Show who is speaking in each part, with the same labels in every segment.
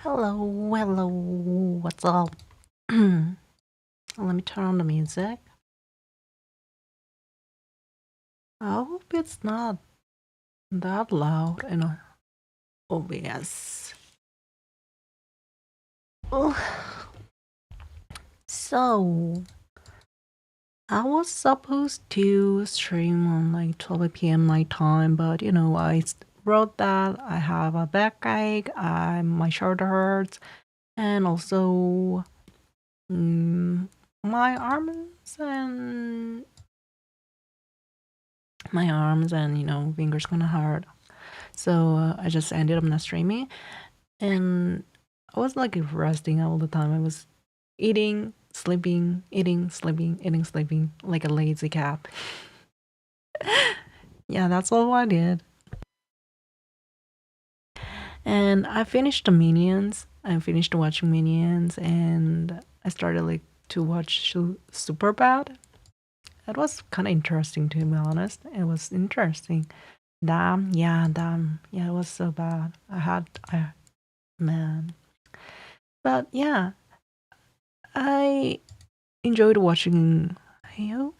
Speaker 1: Hello, hello, what's up? Let me turn on the music. I hope it's not that loud in OBS. Ugh. So, I was supposed to stream on like 12 p.m. night time, but I wrote that I have a backache, my shoulder hurts, and also my arms and fingers gonna hurt. So I just ended up not streaming, and I was like resting all the time. I was eating, sleeping, eating, sleeping, eating, sleeping, like a lazy cat. Yeah, that's all I did. And I finished the Minions. I finished watching Minions, and I started like to watch Super Bad. It was kind of interesting, to be honest. It was interesting. Damn, yeah, damn, yeah, it was so bad. Man. But yeah, I enjoyed watching it,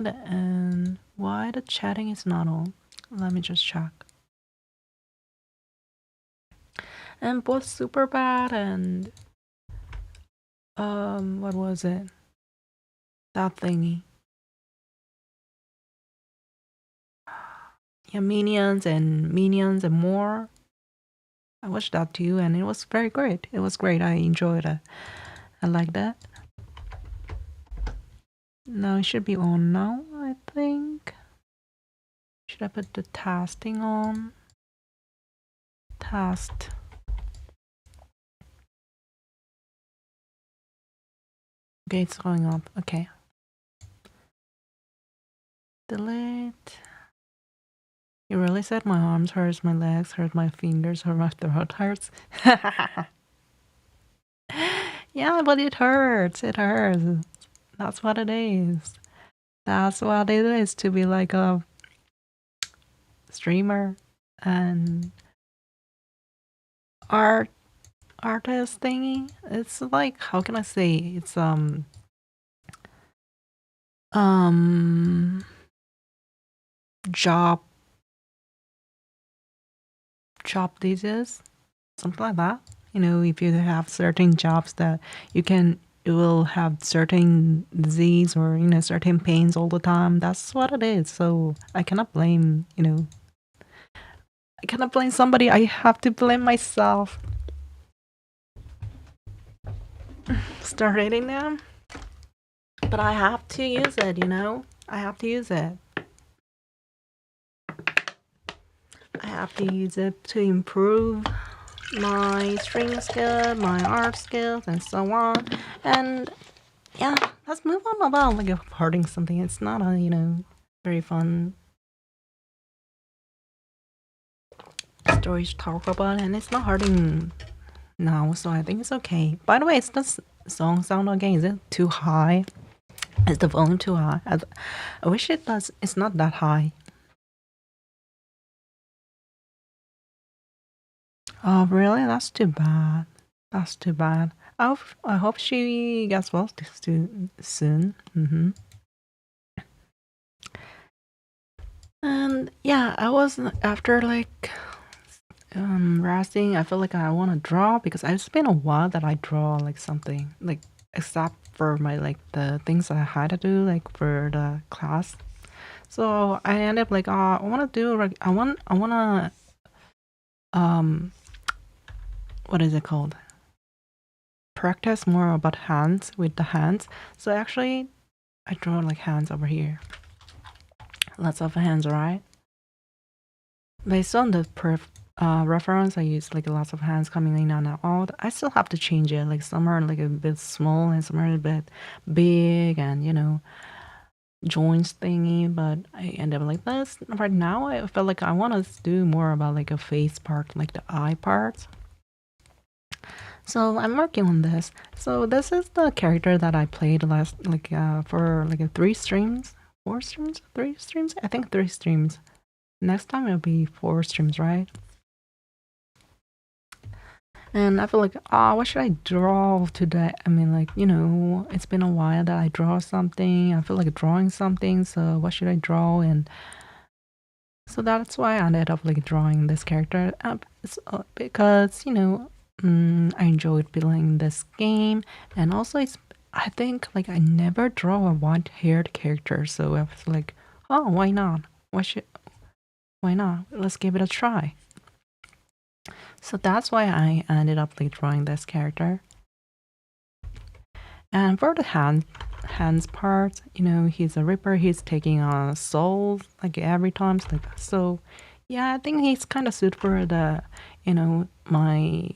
Speaker 1: and why the chatting is not on? Let me just check. And both Super Bad and what was it? That thingy. Yeah, Minions and more. I watched that too, and it was very great. It was great. I enjoyed it. I like that. Now it should be on now, I think. Should I put the tasting on? Test. Okay, it's going up. Okay. Delete. You really said my arms hurts, my legs hurt, my fingers hurt, my throat hurts. Yeah, but it hurts. It hurts. That's what it is. That's what it is to be like a streamer and artist thingy. It's like, how can I say? It's job disease, something like that. If you have certain jobs that you will have certain disease or certain pains all the time. That's what it is. So I cannot blame I cannot blame somebody. I have to blame myself. Start reading them, but I have to use it. I have to use it. I have to use it to improve my streaming skill, my art skills, and so on. And yeah, let's move on about like hurting something. It's not a very fun story to talk about, and it's not hurting now, so I think it's okay. By the way, is this song sound okay? Is it too high? Is the volume too high? I wish it does. It's not that high. Oh, really? That's too bad. That's too bad. I hope she gets well soon. And yeah, I was after like resting. I feel like I want to draw because it's been a while that I draw like something like except for my like the things I had to do like for the class. So I ended up like I want to do like I want to what is it called? Practice more about hands with the hands. So actually I draw like hands over here. Lots of hands, right? Based on the reference, I use like lots of hands coming in and out. I still have to change it. Like some are like a bit small and some are a bit big and joints thingy. But I end up like this. Right now, I feel like I want to do more about like a face part, like the eye parts. So I'm working on this. So this is the character that I played for like 3 streams, 4 streams, 3 streams. I think 3 streams. Next time it'll be 4 streams, right? And I feel like, what should I draw today? I mean, like, you know, it's been a while that I draw something. I feel like drawing something, so what should I draw? And so that's why I ended up like drawing this character up, because, you know, I enjoyed playing this game, and also I think like I never draw a white-haired character, so I was like, oh, why not? Why not? Let's give it a try. So that's why I ended up like drawing this character. And for the hands part, you know, he's a Ripper. He's taking on souls like every time. So yeah, I think he's kind of suited for the, you know, my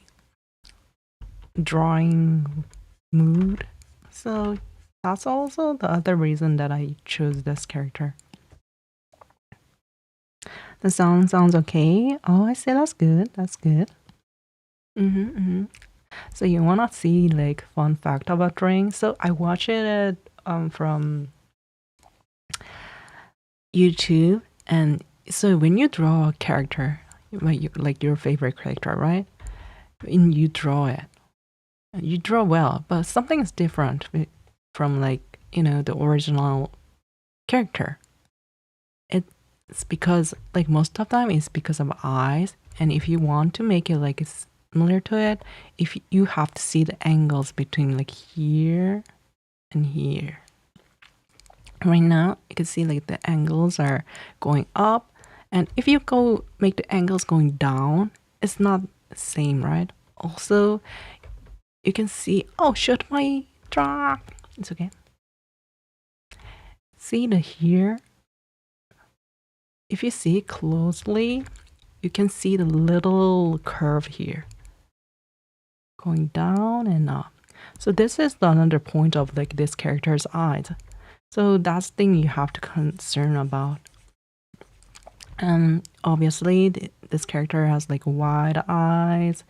Speaker 1: drawing mood. So that's also the other reason that I chose this character. The sound sounds okay. Oh, I see. That's good. That's good. So you wanna see like fun fact about drawing? So I watch it from YouTube, and so when you draw a character, like your favorite character, right? And you draw it, you draw well, but something is different from, like, you know, the original character. It's because like most of the time it's because of eyes, and if you want to make it like similar to it, if you have to see the angles between like here and here. Right now you can see like the angles are going up, and if you go make the angles going down, it's not the same, right? Also, you can see, oh, should my draw, it's okay. See the here, if you see closely, you can see the little curve here going down and up. So this is the another point of like this character's eyes. So that's the thing you have to concern about. And obviously this character has like wide eyes,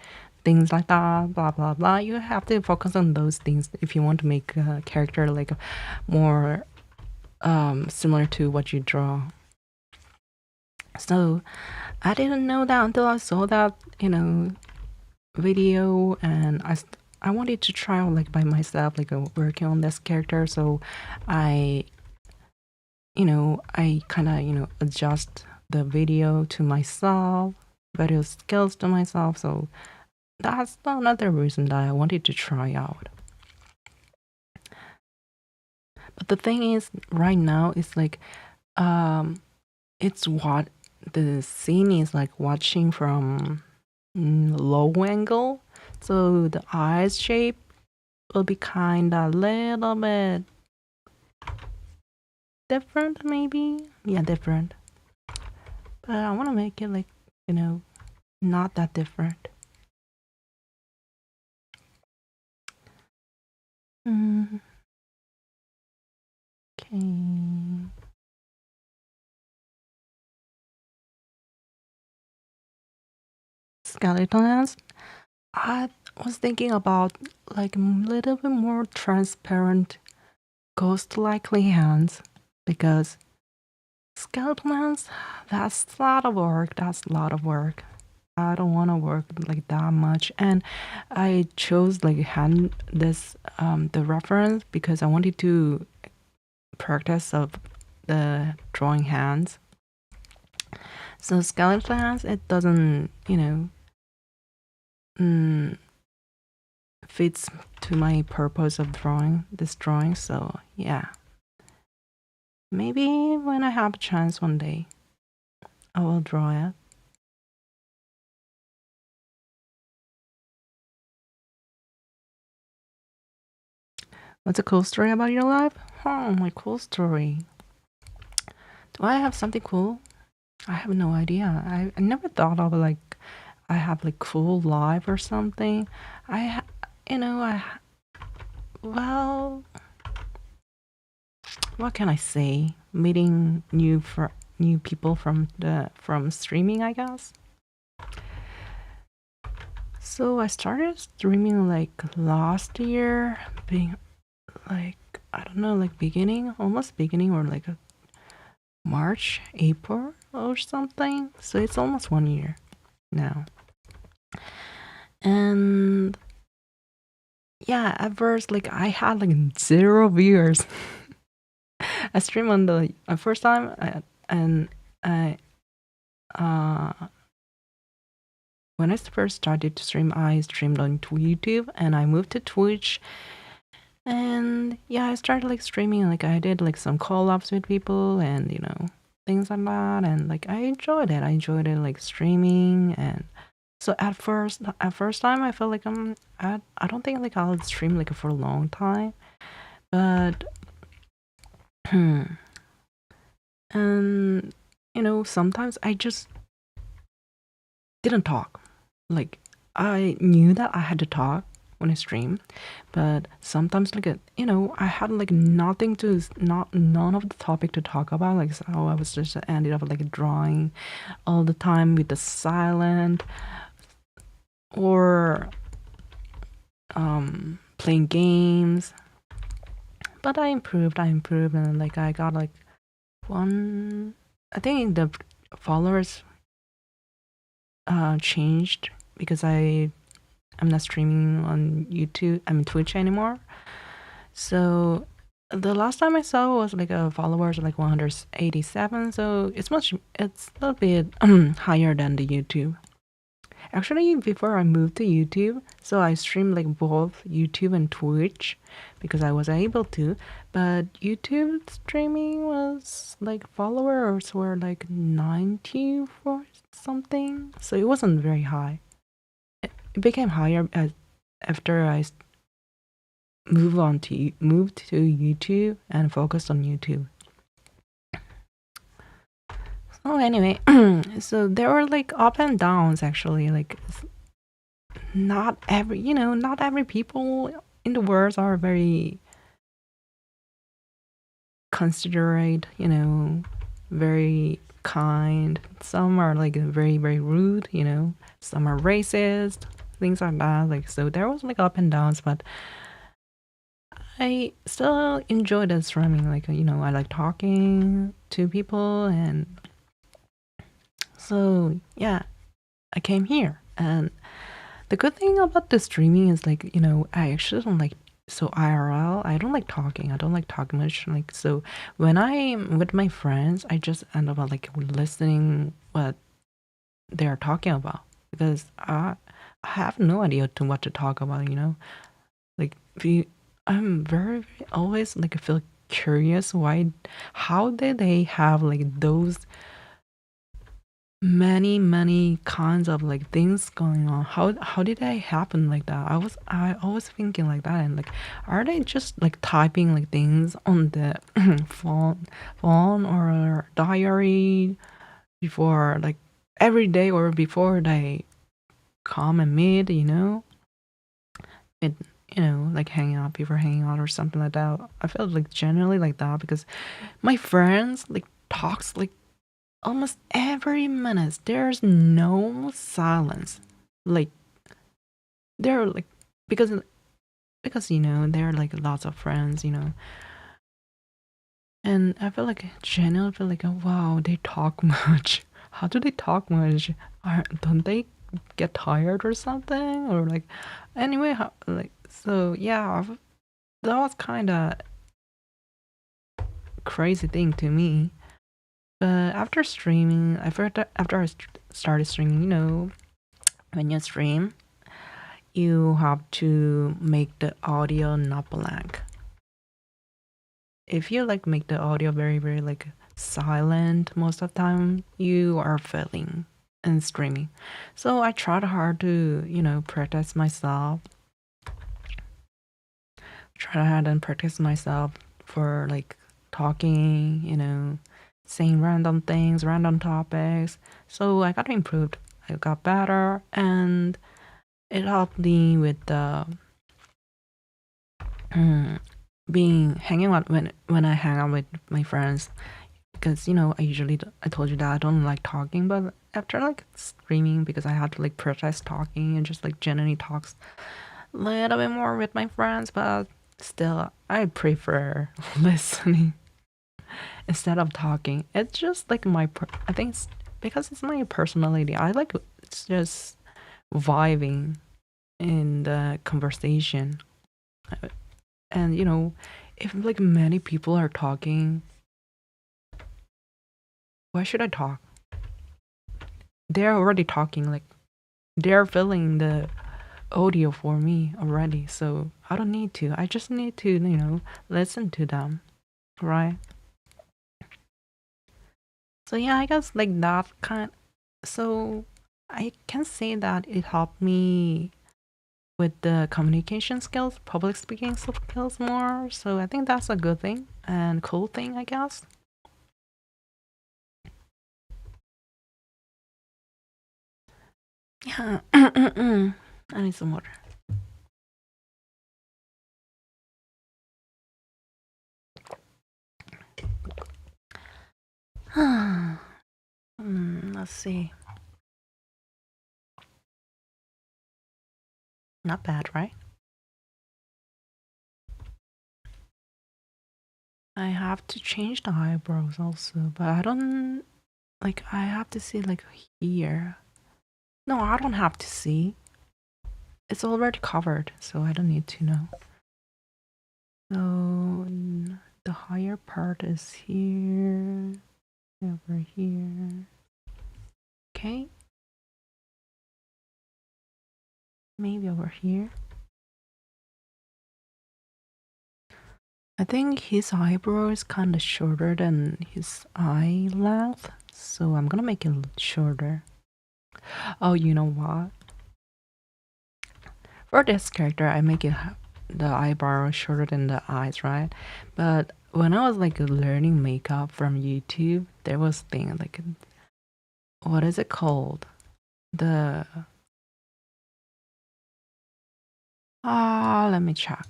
Speaker 1: things like that, blah blah blah. You have to focus on those things if you want to make a character like more similar to what you draw. So I didn't know that until I saw that, you know, video, and I wanted to try out like by myself, like working on this character. So I kind of, you know, adjust the video to myself, video skills to myself. So that's another reason that I wanted to try out. But the thing is, right now it's like, it's what the scene is like watching from low angle, so the eyes shape will be kind of little bit different, maybe. Yeah, different. But I want to make it like, you know, not that different. Okay. Skeleton hands. I was thinking about like a little bit more transparent, ghost-likely hands, because skeleton hands, that's a lot of work. That's a lot of work. I don't want to work like that much, and I chose like the reference because I wanted to practice of the drawing hands. So skeleton hands, it doesn't, you know, fits to my purpose of drawing this drawing. So yeah, maybe when I have a chance one day, I will draw it. What's a cool story about your life? Oh, my cool story. Do I have something cool? I have no idea. I never thought of like I have like cool life or something. Well, what can I say? Meeting new people from streaming, I guess. So I started streaming like last year, being like, I don't know, like almost beginning, or like a March, April or something. So it's almost 1 year now. And yeah, at first like I had like 0 viewers. I streamed on the first time, and I when I first started to stream, I streamed on YouTube, and I moved to Twitch. And yeah, I started like streaming, like I did like some collabs with people, and you know, things like that. And like I enjoyed it. I enjoyed it like streaming. And so at first time I felt like I don't think like I'll stream like for a long time. But and you know, sometimes I just didn't talk. Like I knew that I had to talk when I stream, but sometimes like you know, I had like nothing to none of the topic to talk about. Like so I was just ended up like drawing all the time with the silent, or playing games. But I improved, and like I got like one. I think the followers changed because I'm not streaming on YouTube. I mean Twitch anymore. So the last time I saw was like a followers like 187. So it's a little bit higher than the YouTube. Actually, before I moved to YouTube, so I streamed like both YouTube and Twitch because I was able to. But YouTube streaming was like followers were like 90 or something, so it wasn't very high. It became higher after I moved to YouTube and focused on YouTube. So anyway, so there were like up and downs actually. Like not every people in the world are very considerate, you know, very kind. Some are like very, very rude, you know, some are racist, things like that. Like, so there was like up and downs, but I still enjoy the streaming. Like, you know, I like talking to people, and so yeah, I came here. And the good thing about the streaming is like, you know, I actually don't like, so IRL, I don't like talking. I don't like talking much. Like, so when I'm with my friends, I just end up like listening what they're talking about, because I have no idea to what to talk about, you know? Like, I'm very, very always like I feel curious how did they have like those many kinds of like things going on. How did that happen like that? I always thinking like that, and like are they just like typing like things on the phone or diary before like every day, or before they come and meet, you know? It, you know, like hang out before hanging out or something like that. I felt like generally like that because my friends like talks like almost every minute. There's no silence. Like they're like because you know there are like lots of friends, you know, and I feel like genuinely feel like, oh, wow, they talk much. How do they talk much? Don't they get tired or something? Or like anyway, like so yeah, that was kind of crazy thing to me. But after streaming, after I started streaming, you know, when you stream, you have to make the audio not blank. If you like make the audio very, very like silent most of the time, you are failing in streaming. So I tried hard to, you know, practice myself. Try hard and practice myself for like talking, you know, saying random things, random topics. So I got improved. I got better, and it helped me with the being hanging out when I hang out with my friends, because you know I told you that I don't like talking, but after like streaming, because I had to like practice talking and just like genuinely talks a little bit more with my friends, but still I prefer listening instead of talking. It's just like I think it's because it's my personality. I like it's just vibing in the conversation. And you know, if like many people are talking, why should I talk? They're already talking, like they're filling the audio for me already, so I don't need to. I just need to, you know, listen to them, right? So yeah, I guess like that kind. So I can say that it helped me with the communication skills, public speaking skills more. So I think that's a good thing and cool thing, I guess. Yeah. I need some water. Let's see. Not bad, right? I have to change the eyebrows also, but I don't like. I have to see like here. No, I don't have to see. It's already covered, so I don't need to know. So the higher part is here, over here. Okay. Maybe over here. I think his eyebrow is kind of shorter than his eye length, so I'm gonna make it shorter. Oh, you know what? For this character, I make it the eyebrow shorter than the eyes, right? But when I was like learning makeup from YouTube, there was thing like, what is it called? The let me check.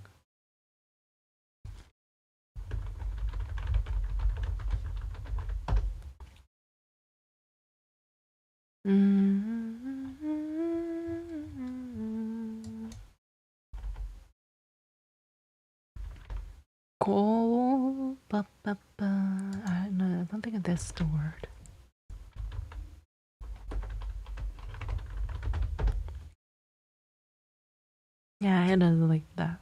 Speaker 1: Gold. No, I don't think that's the word. Yeah, it is like that.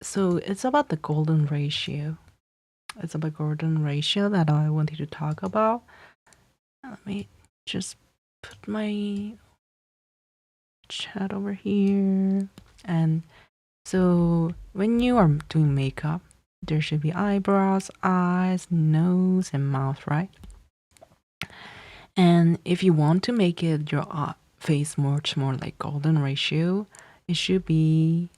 Speaker 1: So it's about the golden ratio. It's about golden ratio that I wanted to talk about. Let me just put my chat over here. And so when you are doing makeup, there should be eyebrows, eyes, nose, and mouth, right? And if you want to make it your face much more like golden ratio, it should be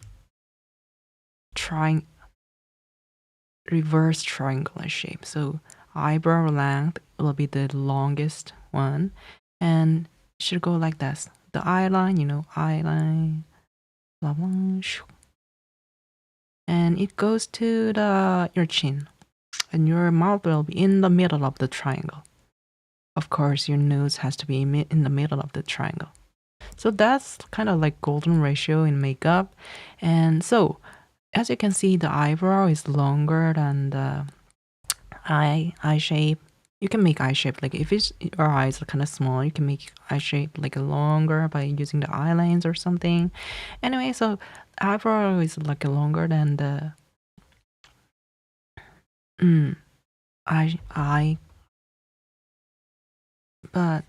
Speaker 1: reverse triangular shape. So eyebrow length will be the longest one, and it should go like this. The eye line, you know, eye line, blah, blah, shoo. And it goes to your chin, and your mouth will be in the middle of the triangle. Of course, your nose has to be in the middle of the triangle. So that's kind of like golden ratio in makeup. And so, as you can see, the eyebrow is longer than the eye shape. You can make eye shape, like if your eyes are kind of small, you can make eye shape like longer by using the eye lines or something. Anyway, so eyebrow is like longer than the eye, but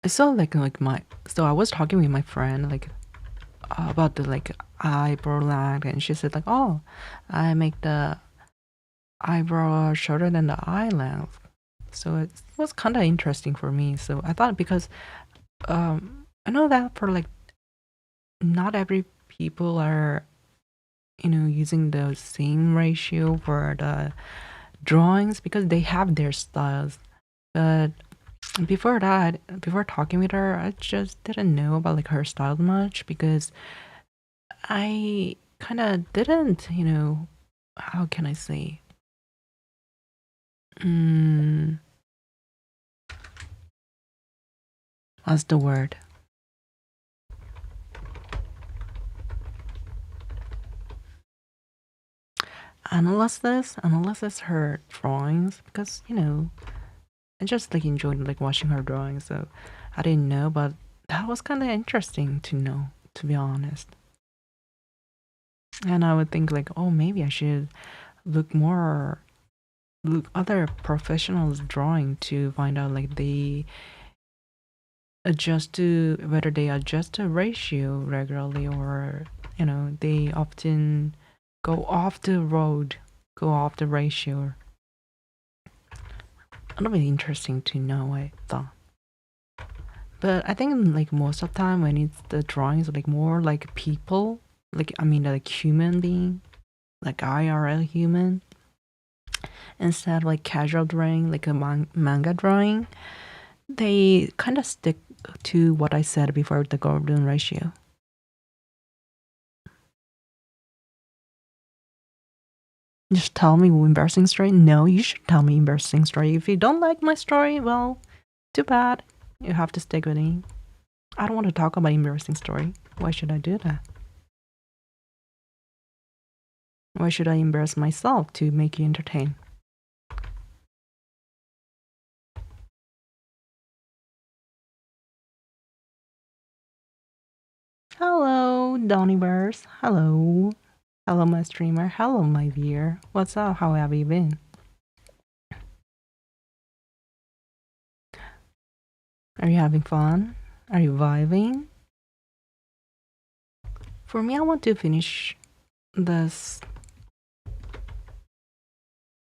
Speaker 1: so like my, so I was talking with my friend like about the like eyebrow length, and she said like, oh, I make the eyebrow shorter than the eye length. So it was kind of interesting for me. So I thought, because I know that for like not every people are, you know, using the same ratio for the drawings because they have their styles. But before that, before talking with her, I just didn't know about like her style much because I kind of didn't, you know, how can I say? What's the word? Analysis her drawings, because, you know, I just like enjoyed like watching her drawings. So I didn't know, but that was kind of interesting to know, to be honest. And I would think like, oh, maybe I should look other professionals drawing to find out like whether they adjust the ratio regularly, or they often go off the ratio. That'll be interesting to know, I thought. But I think like most of the time when it's the drawings like more like people, like like human being, like IRL human, instead of like casual drawing, like a manga drawing, they kind of stick to what I said before, the golden ratio. Just tell me embarrassing story? No, you should tell me embarrassing story. If you don't like my story, well, too bad. You have to stick with me. I don't want to talk about embarrassing story. Why should I do that? Why should I embarrass myself to make you entertain? Hello, Donny Bears. Hello. Hello, my streamer. Hello, my viewer. What's up? How have you been? Are you having fun? Are you vibing? For me, I want to finish this.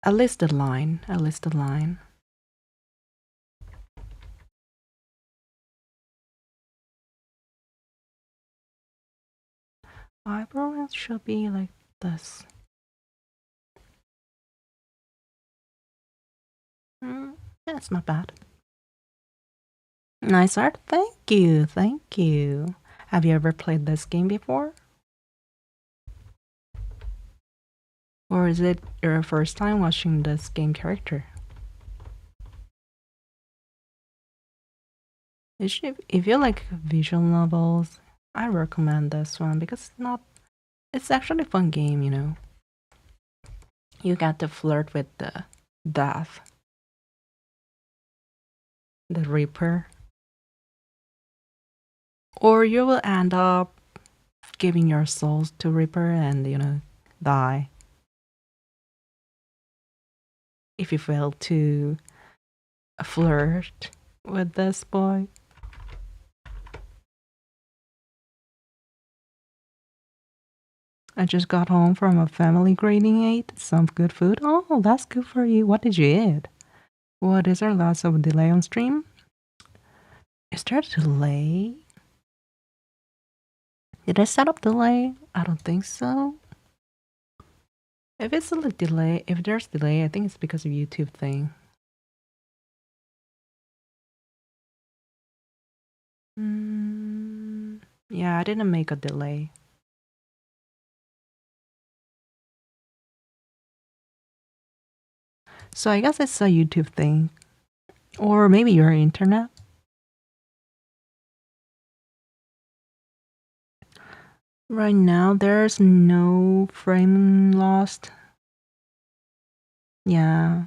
Speaker 1: A listed line. Eyebrows should be like this. That's not bad. Nice art. Thank you. Thank you. Have you ever played this game before? Or is it your first time watching this game character? If you like visual novels, I recommend this one because it's actually a fun game, you know. You get to flirt with the Death, the Reaper. Or you will end up giving your souls to Reaper and, die. If you fail to flirt with this boy. I just got home from a family grading ate some good food. Oh, that's good for you. What did you eat? What is there lots of delay on stream? Is there a delay? Did I set up delay? I don't think so. If it's a delay, if there's delay, I think it's because of YouTube thing. Yeah, I didn't make a delay. So I guess it's a YouTube thing. Or maybe your internet. Right now, there's no frame lost. Yeah,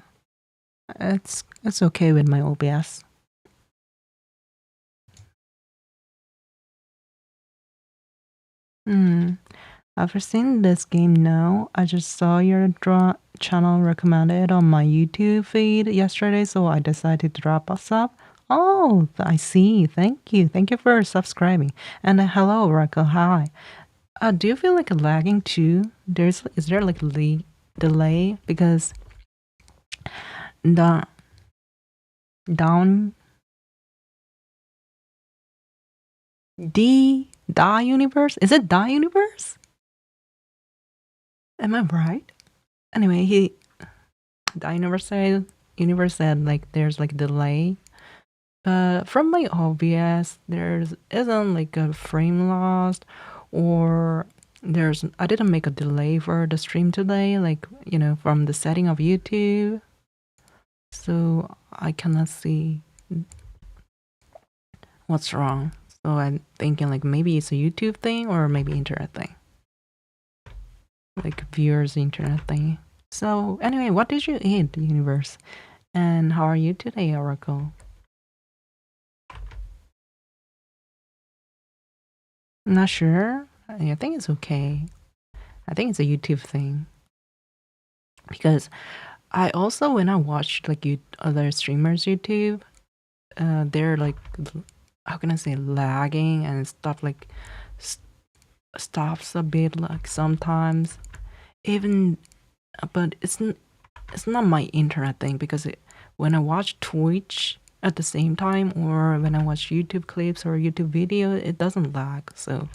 Speaker 1: it's okay with my OBS. I've seen this game now. I just saw your channel recommended on my YouTube feed yesterday, so I decided to drop us up. Oh, I see. Thank you. Thank you for subscribing. And hello, Rocco. Hi. Do you feel like lagging too? Is there like a delay? Because the Da Universe? Is it Da Universe? Am I right? Anyway, Da Universe said like there's like delay. But from my OBS, isn't like a frame lost, or I didn't make a delay for the stream today, like from the setting of YouTube. So I cannot see what's wrong. So I'm thinking like maybe it's a YouTube thing or maybe internet thing. Like viewers internet thing. So anyway, what did you eat, Universe? And how are you today, Oracle? I'm not sure. I think it's okay. I think it's a YouTube thing. Because I also, when I watched like other streamers YouTube, they're like, how can I say, lagging and stuff, like stops a bit, like sometimes. Even, but it's not my internet thing, because when I watch Twitch at the same time, or when I watch YouTube clips or YouTube video, it doesn't lag. So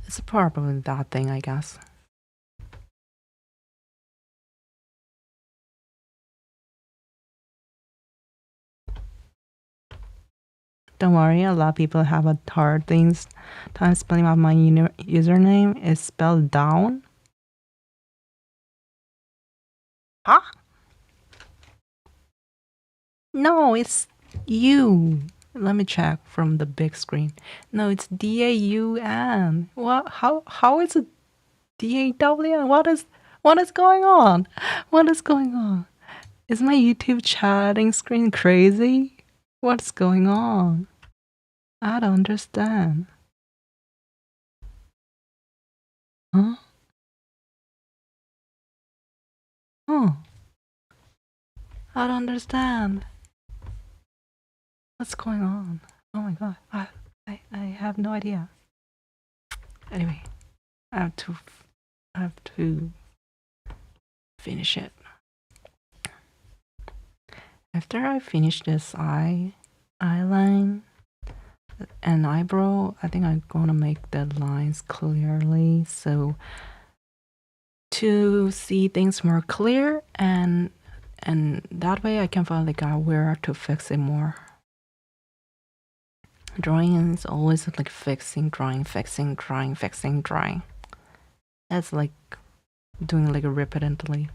Speaker 1: it's probably that thing, I guess. Don't worry, a lot of people have a hard time spelling out my username. Is spelled down. Huh? No, it's you. Let me check from the big screen. No, it's DAUN. What? How is it DAWN? What is going on? What is going on? Is my YouTube chatting screen crazy? What's going on? I don't understand. Huh? Oh. I don't understand. What's going on? Oh my god. I have no idea. Anyway, I have to finish it. After I finish this eyeline and eyebrow, I think I'm gonna make the lines clearly, so to see things more clear, and that way I can finally figure out where to fix it more. Drawing is always like fixing, drawing, fixing, drawing, fixing, drawing. That's like doing like repeatedly.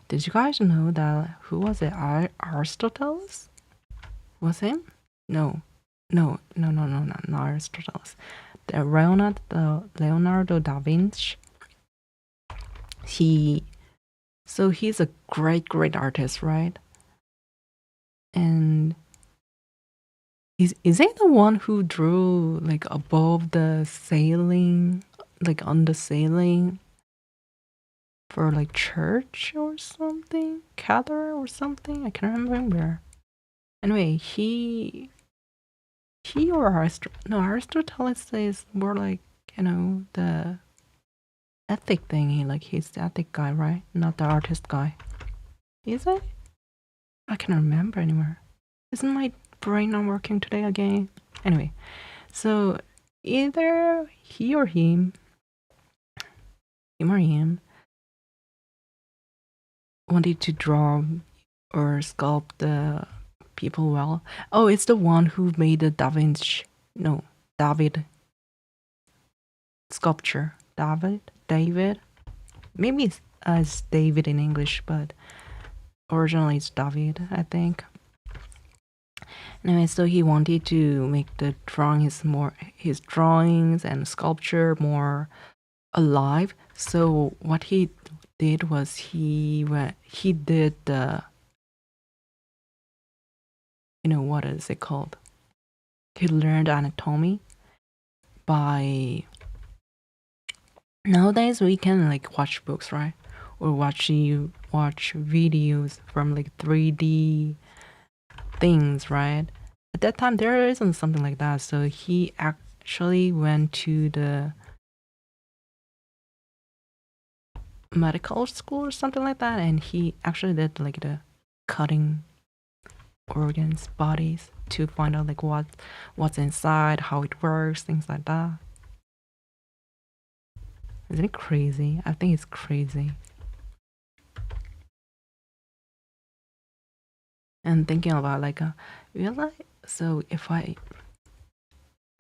Speaker 1: Did you guys know that, who was it? Aristotle? Was him? No, not Aristotle. Leonardo da Vinci. He's a great artist, right? And is he the one who drew like above the sailing, like on the sailing for like church or something, Katherine or something? I can't remember. Anyway, he or Aristotle is more like, you know, the ethic thingy, like he's the ethic guy, right? Not the artist guy. Is it? I can't remember anymore. Isn't my brain not working today again? Anyway, so either he or him wanted to draw or sculpt the people well. Oh, it's the one who made the David sculpture. David. Maybe it's David in English, but originally it's David, I think. Anyway, so he wanted to make the his drawings and sculpture more alive. So what he did was he did the, you know, what is it called? He learned anatomy by, nowadays we can like watch books, right? Or watch videos from like 3D things, right? At that time there isn't something like that, so he actually went to the medical school or something like that, and he actually did like the cutting organs, bodies, to find out like what's inside, how it works, things like that. Isn't it crazy? I think it's crazy. And thinking about like so if I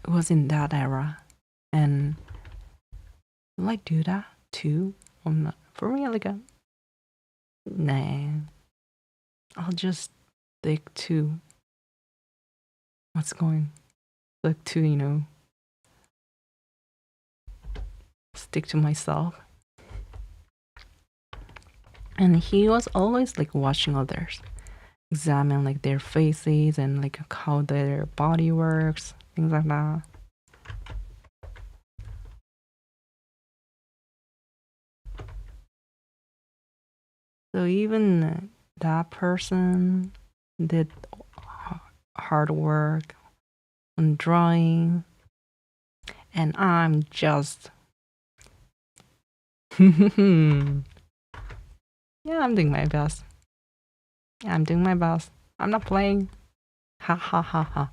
Speaker 1: was in that era, and will I do that too? I'm not, for me, like nah, I'll just stick to what's going, like, to, you know, stick to myself. And he was always like watching others, examine like their faces and like how their body works, things like that. So even that person did hard work on drawing, and I'm just yeah, I'm doing my best. Yeah, I'm doing my best. I'm not playing. Ha ha ha ha.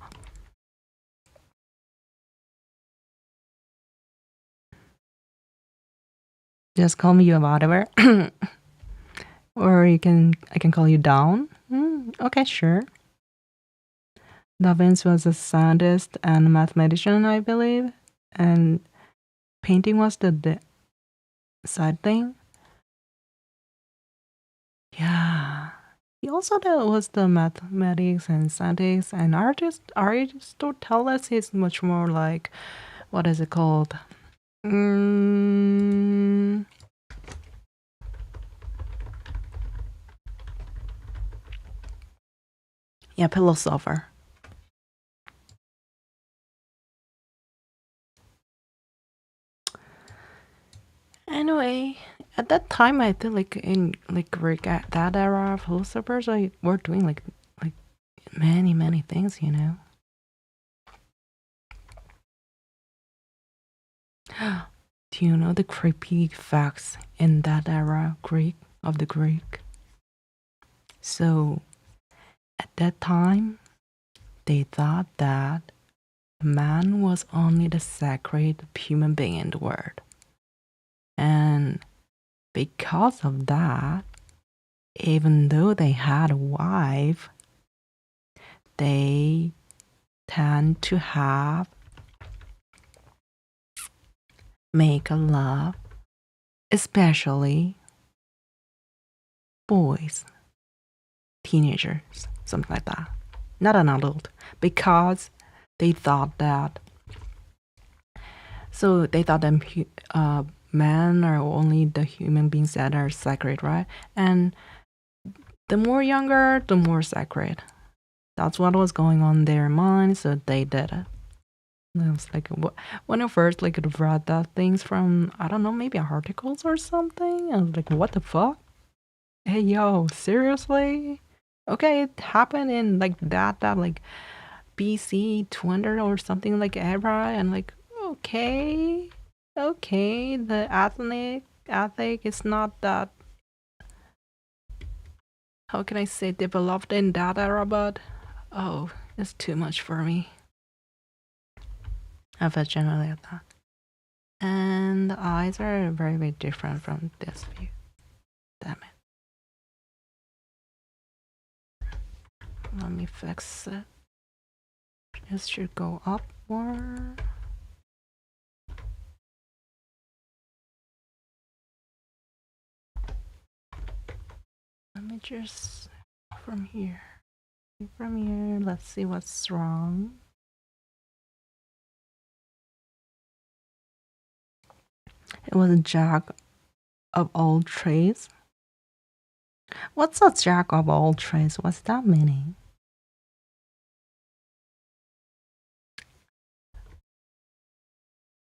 Speaker 1: Just call me whatever. Or I can call you down. Okay, sure. Da Vinci was a scientist and mathematician, I believe, and painting was the side thing. Yeah. He also was the mathematics and scientists and artist. Aristoteles is much more like, what is it called? Yeah, philosopher. Anyway, at that time, I think like in like Greek at that era, philosophers like were doing like many things, you know. Do you know the creepy facts in that era, of the Greek? So at that time, they thought that man was only the sacred human being in the world, and because of that, even though they had a wife, they tend to make a love, especially boys, teenagers, something like that. Not an adult, because they thought that. So they thought that men are only the human beings that are sacred, right? And the more younger, the more sacred. That's what was going on in their mind, so they did it. And I was like, when I first like read that things from, I don't know, maybe articles or something, I was like, what the fuck? Hey yo, seriously? Okay, it happened in like that like BC 200 or something like era, and like okay, the ethic is not that, how can I say, developed in that era, but oh, it's too much for me. I felt generally at that. And the eyes are very different from this view. Damn it. Let me fix it. This should go up more. Let me just from here. Let's see what's wrong. It was a jack of all trades. What's a jack of all trades? What's that meaning?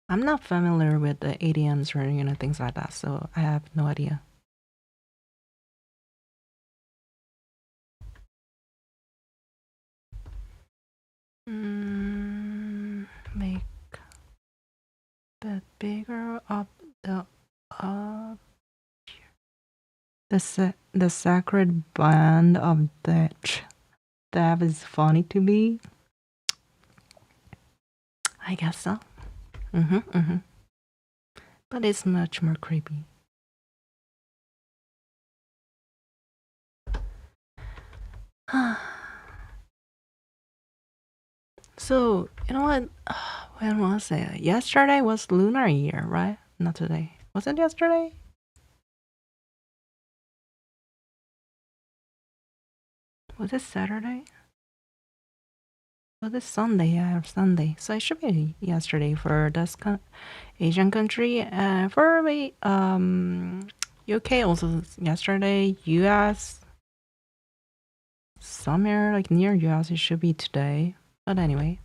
Speaker 1: I'm not familiar with the idioms or things like that, so I have no idea. Make the bigger of the sacred band of death. That is funny to me. I guess so. But it's much more creepy. So, you know what? When was it? Yesterday was Lunar Year, right? Not today. Was it yesterday? Was it Saturday? Was it Sunday? Yeah, Sunday. So it should be yesterday for this Asian country. For the UK also yesterday. US somewhere like near US it should be today. But anyway,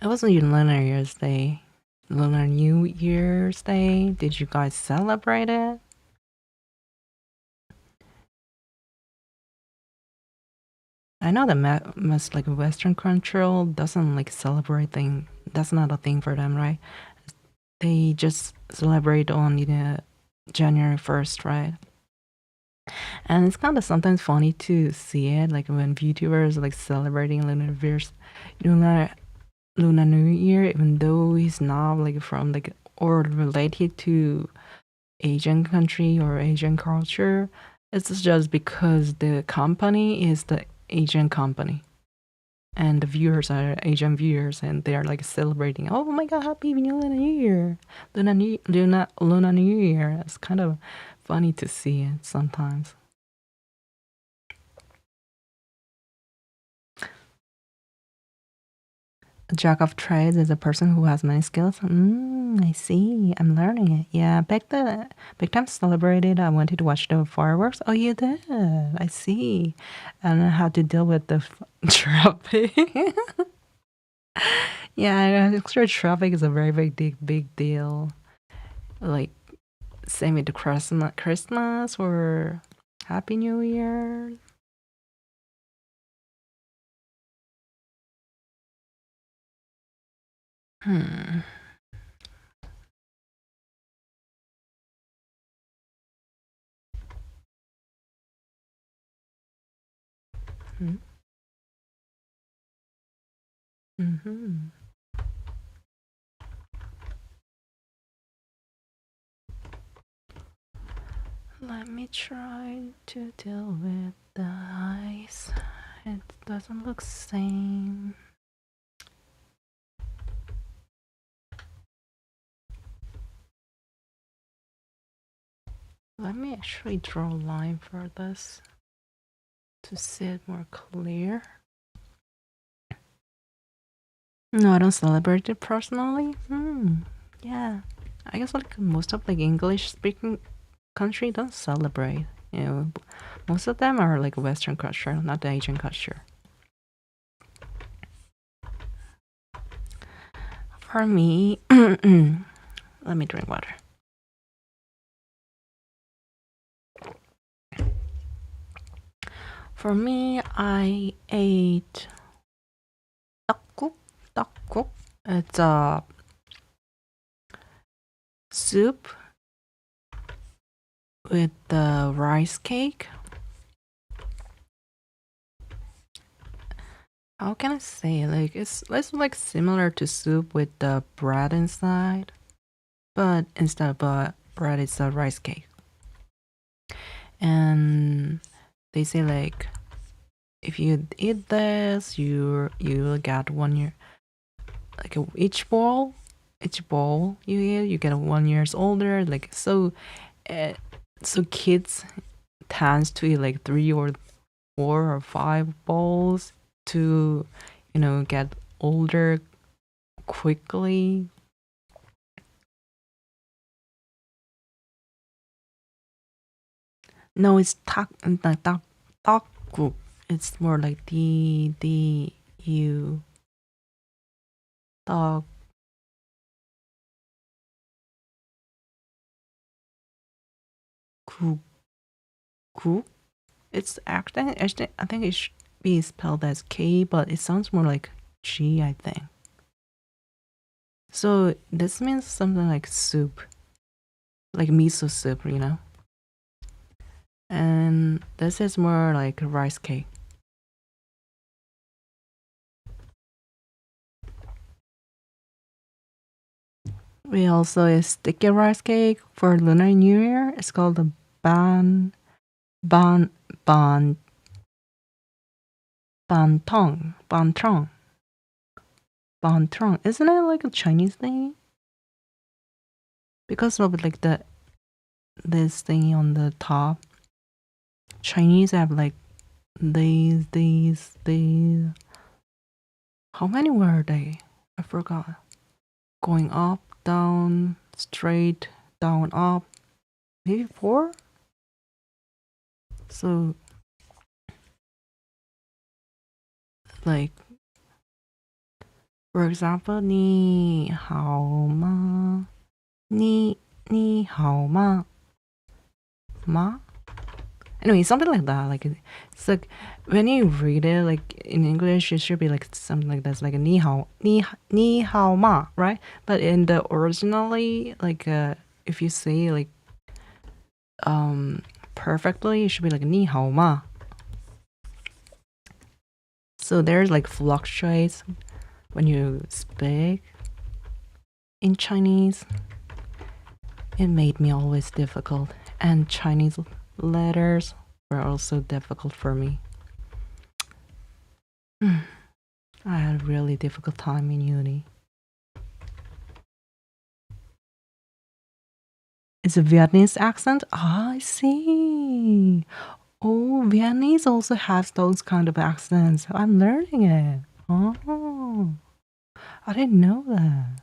Speaker 1: it wasn't even Lunar Year's Day. Lunar New Year's Day. Did you guys celebrate it? I know that most like Western control doesn't like celebrate thing. That's not a thing for them, right? They just celebrate on January 1st, right? And it's kind of sometimes funny to see it, like when VTubers like celebrating Lunar Lunar New Year, even though he's not like from like or related to Asian country or Asian culture. It's just because the company is the Asian company. And the viewers are Asian viewers, and they are like celebrating. Oh my God! Happy Lunar New Year, Lunar New Year. It's kind of funny to see it sometimes. A jack of trades is a person who has many skills. I see. I'm learning it. Yeah, back time celebrated. I wanted to watch the fireworks. Oh, you did. I see. And how to deal with the traffic. Yeah, extra traffic is a very big deal. Like same with the Christmas or Happy New Year. Hmm. Mm-hmm. Let me try to deal with the eyes. It doesn't look same. Let me actually draw a line for this to see it more clear. No, I don't celebrate it personally. Yeah, I guess like most of like English speaking country don't celebrate. You know, most of them are like Western culture, not the Asian culture. For me, let me drink water. For me, I ate 떡국. It's a soup with the rice cake. How can I say? Like it's like similar to soup with the bread inside, but instead of bread, it's a rice cake. And they say like if you eat this, you'll get 1 year. Like each bowl you eat, you get 1 years older. Like so kids tends to eat like 3 or 4 or 5 bowls to get older quickly. No, it's takgu. It's more like the you dog. Ku. It's actually I think it should be spelled as K, but it sounds more like G, I think. So this means something like soup, like miso soup, And this is more like a rice cake. We also a sticky rice cake for Lunar New Year. It's called the ban ban ban bantong. Isn't it like a Chinese thing? Because of like this thing on the top. Chinese have like these. How many were they? I forgot. Going up, down, straight, down, up. Maybe 4? So like, for example, 你好吗? Ni hao ma. Ma? Anyway, something like that. Like, it's like when you read it, like in English, it should be like something like this, like a ni hao ma, right? But in the originally, like if you say like perfectly, it should be like ni hao ma. So there's like fluctuates when you speak in Chinese. It made me always difficult, and Chinese letters were also difficult for me. I had a really difficult time in uni. It's a Vietnamese accent? Ah, I see. Oh, Vietnamese also has those kind of accents. I'm learning it. Oh, I didn't know that.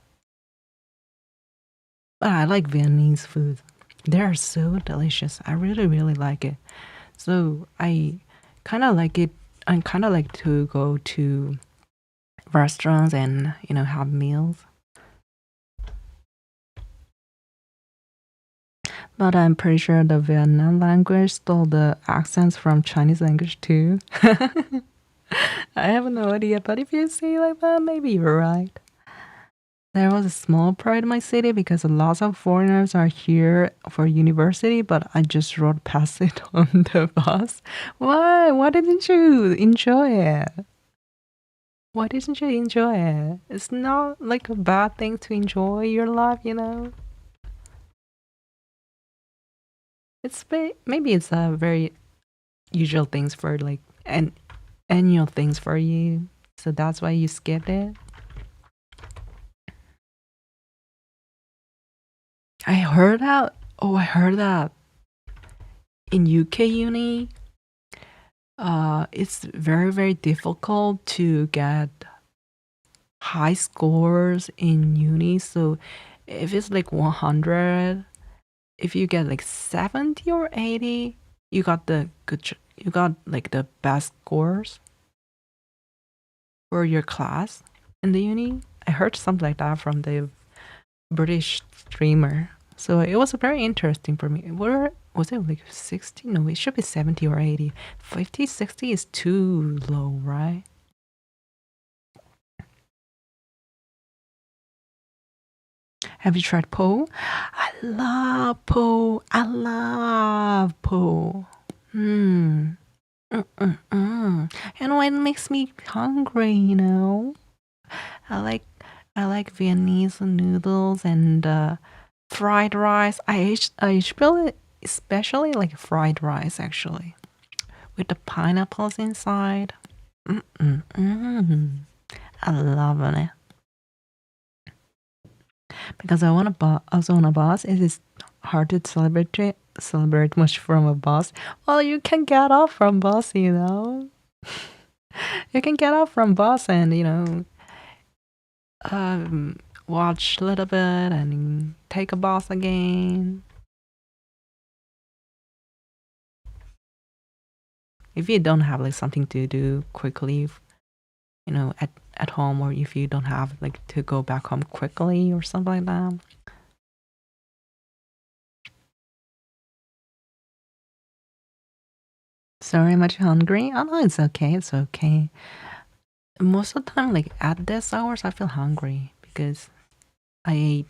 Speaker 1: But I like Vietnamese food. They are so delicious. I really, really like it. So I kind of like it. I kind of like to go to restaurants and, you know, have meals. But I'm pretty sure the Vietnam language stole the accents from Chinese language too. I have no idea, but if you say like that, maybe you're right. There was a small pride in my city because lots of foreigners are here for university, but I just rode past it on the bus. Why? Why didn't you enjoy it? Why didn't you enjoy it? It's not like a bad thing to enjoy your life, you know? It's maybe it's a very usual things for like an annual things for you, so that's why you skipped it. I heard that. Oh, I heard that in UK uni, it's very, very difficult to get high scores in uni. So if it's like 100, if you get like 70 or 80, you got the you got like the best scores for your class in the uni. I heard something like that from the British streamer. So it was very interesting for me. Where was it, like 60? No, it should be 70 or 80. 50, 60 is too low, right? Have you tried po? I love po. I love po. You know, it makes me hungry, you know. I like Vietnamese noodles and fried rice. I especially like fried rice actually, with the pineapples inside. I love it. Because I want to also on a bus. It is hard to celebrate much from a bus. Well, you can get off from bus, you know. You can get off from bus and, you know, watch a little bit and take a bus again. If you don't have like something to do quickly, you know, at home, or if you don't have like to go back home quickly or something like that. Sorry, I'm much hungry. Oh no, it's okay. It's okay. Most of the time, like at this hours, I feel hungry because I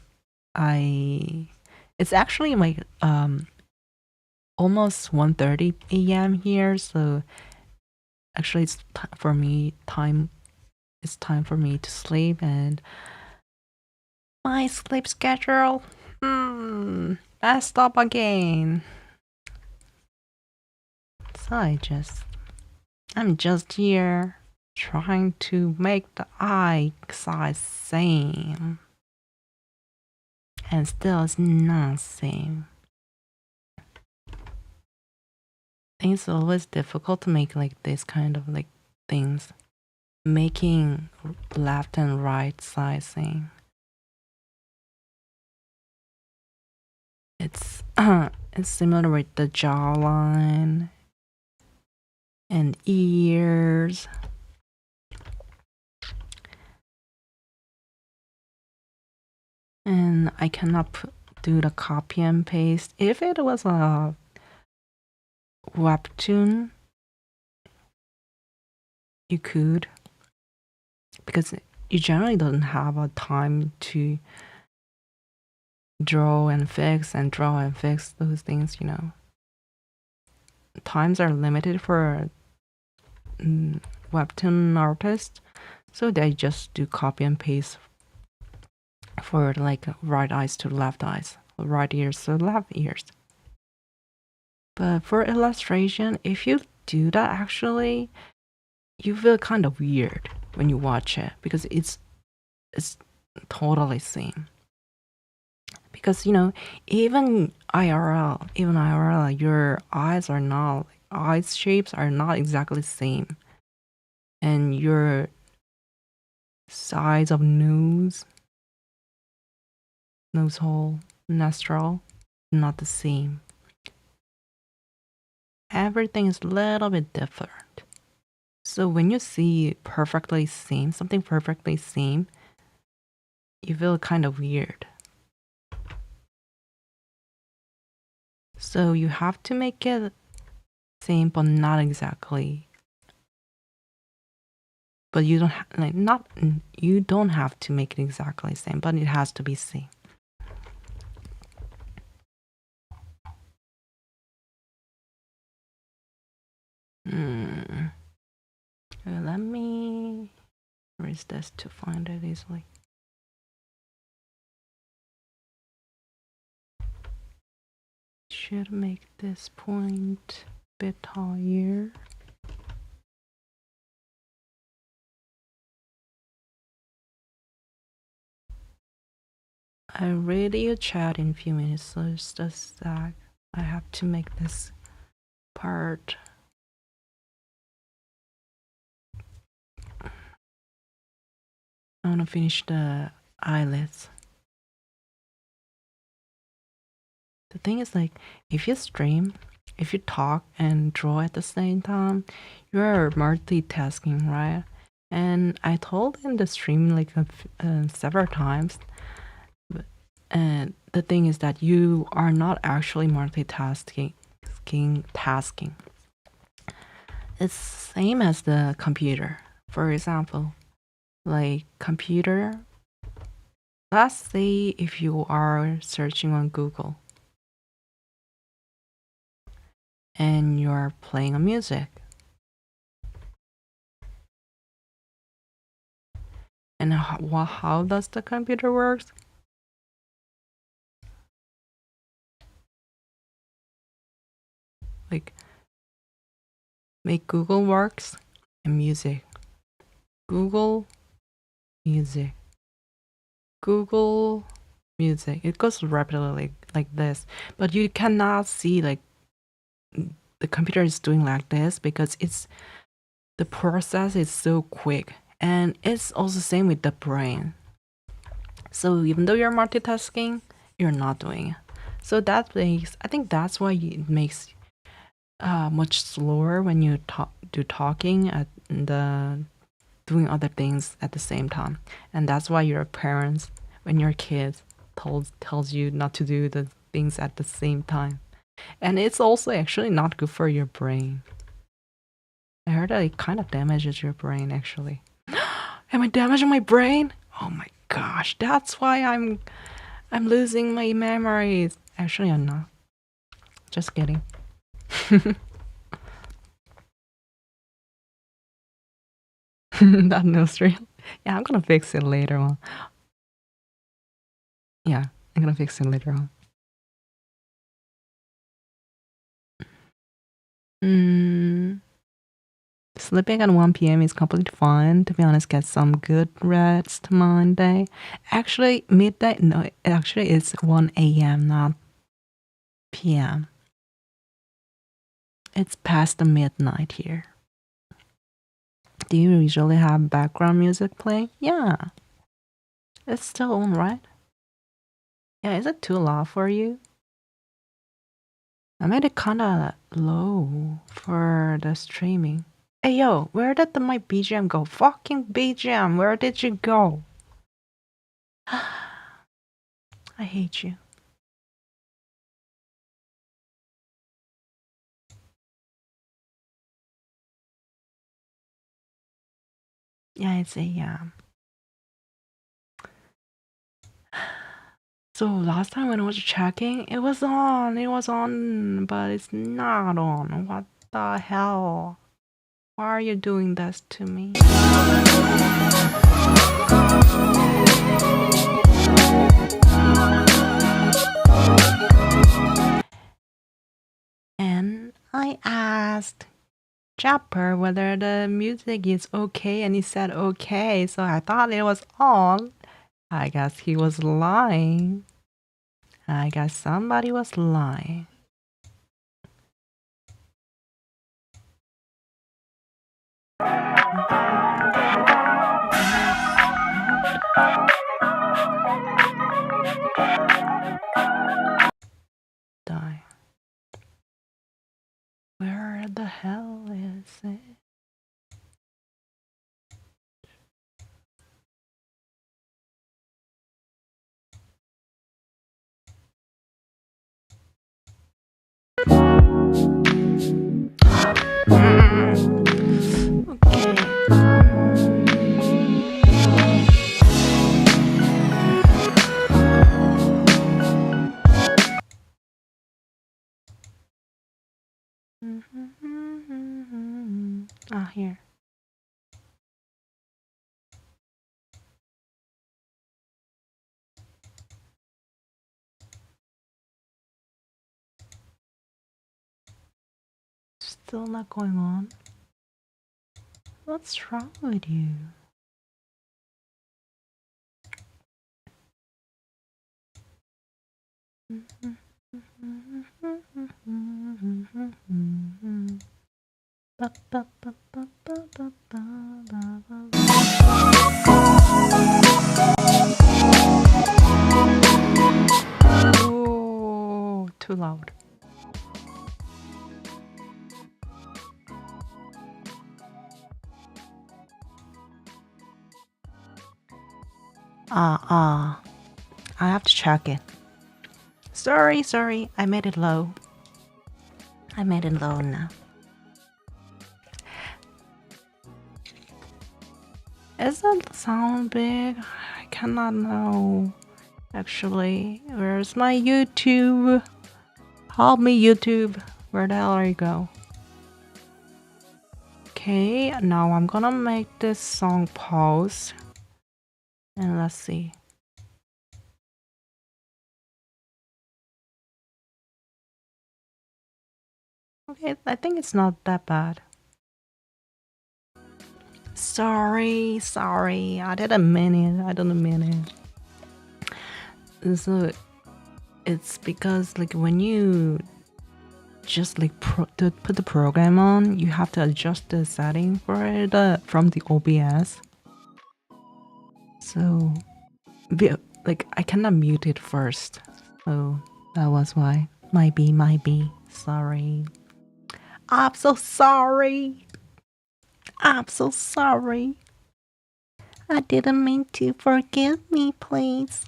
Speaker 1: it's actually like almost 1:30 a.m. here, so actually it's for me time. It's time for me to sleep, and my sleep schedule messed up again. So I'm just here trying to make the eye size same, and still it's not same. I think it's always difficult to make like this kind of like things, making left and right sizing. It's it's similar with the jawline and ears. And I cannot do the copy and paste. If it was a webtoon, you could, because you generally don't have a time to draw and fix those things, you know. Times are limited for webtoon artists, so they just do copy and paste for like right eyes to left eyes, right ears to left ears. But for illustration, if you do that, actually you feel kind of weird when you watch it, because it's totally same. Because, you know, even IRL, your eyes shapes are not exactly the same, and your size of nose hole, nostril, not the same. Everything is a little bit different. So when you see something perfectly same, you feel kind of weird. So you have to make it same, but not exactly. But you don't have to make it exactly same, but it has to be same. Let me erase this to find it easily. Should make this point a bit higher. I'll read your chat in a few minutes, so it's just that I have to make this part. I want to finish the eyelids. The thing is, like, if you stream, if you talk and draw at the same time, you're multitasking, right? And I told in the stream like several times, and the thing is that you are not actually multitasking. It's same as the computer. For example, like computer, let's say if you are searching on Google and you're playing a music, and how does the computer works? Like, make Google works and music. Google music. Google music. It goes rapidly like this, but you cannot see like the computer is doing like this because the process is so quick, and it's also the same with the brain. So even though you're multitasking, you're not doing it. So I think that's why it makes much slower when you do talking at the doing other things at the same time. And that's why your parents, when you're kids, tells you not to do the things at the same time. And it's also actually not good for your brain. I heard that it kind of damages your brain, actually. Am I damaging my brain? Oh my gosh, that's why I'm losing my memories. Actually, I'm not. Just kidding. That knows real. Yeah, I'm gonna fix it later on. Yeah, I'm gonna fix it later on. Sleeping at 1 p.m. is completely fine. To be honest, get some good rest Monday. Actually, midday. No, actually, it's 1 a.m., not p.m. It's past the midnight here. Do you usually have background music playing? Yeah. It's still on, right? Yeah, is it too loud for you? I made it kinda low for the streaming. Hey yo, where did my BGM go? Fucking BGM, where did you go? I hate you. Yeah, it's a. So last time when I was checking, it was on, but it's not on. What the hell? Why are you doing this to me? And I asked Japper whether the music is okay, and he said okay, so I thought it was on. I guess he was lying. I guess somebody was lying. Die. Where the hell is it? Ah, here. Still not going on. What's wrong with you? Oh, too loud. I have to check it. Sorry, I made it low. I made it low now. Is that sound big? I cannot know. Actually, where's my YouTube? Help me, YouTube. Where the hell are you go? Okay, now I'm gonna make this song pause. And let's see. Okay, I think it's not that bad. Sorry. I didn't mean it. I don't mean it. So it's because like when you just like to put the program on, you have to adjust the setting for it from the OBS. So like I cannot mute it first. So that was why. Might be. Sorry. I'm so sorry. I didn't mean to. Forgive me, please.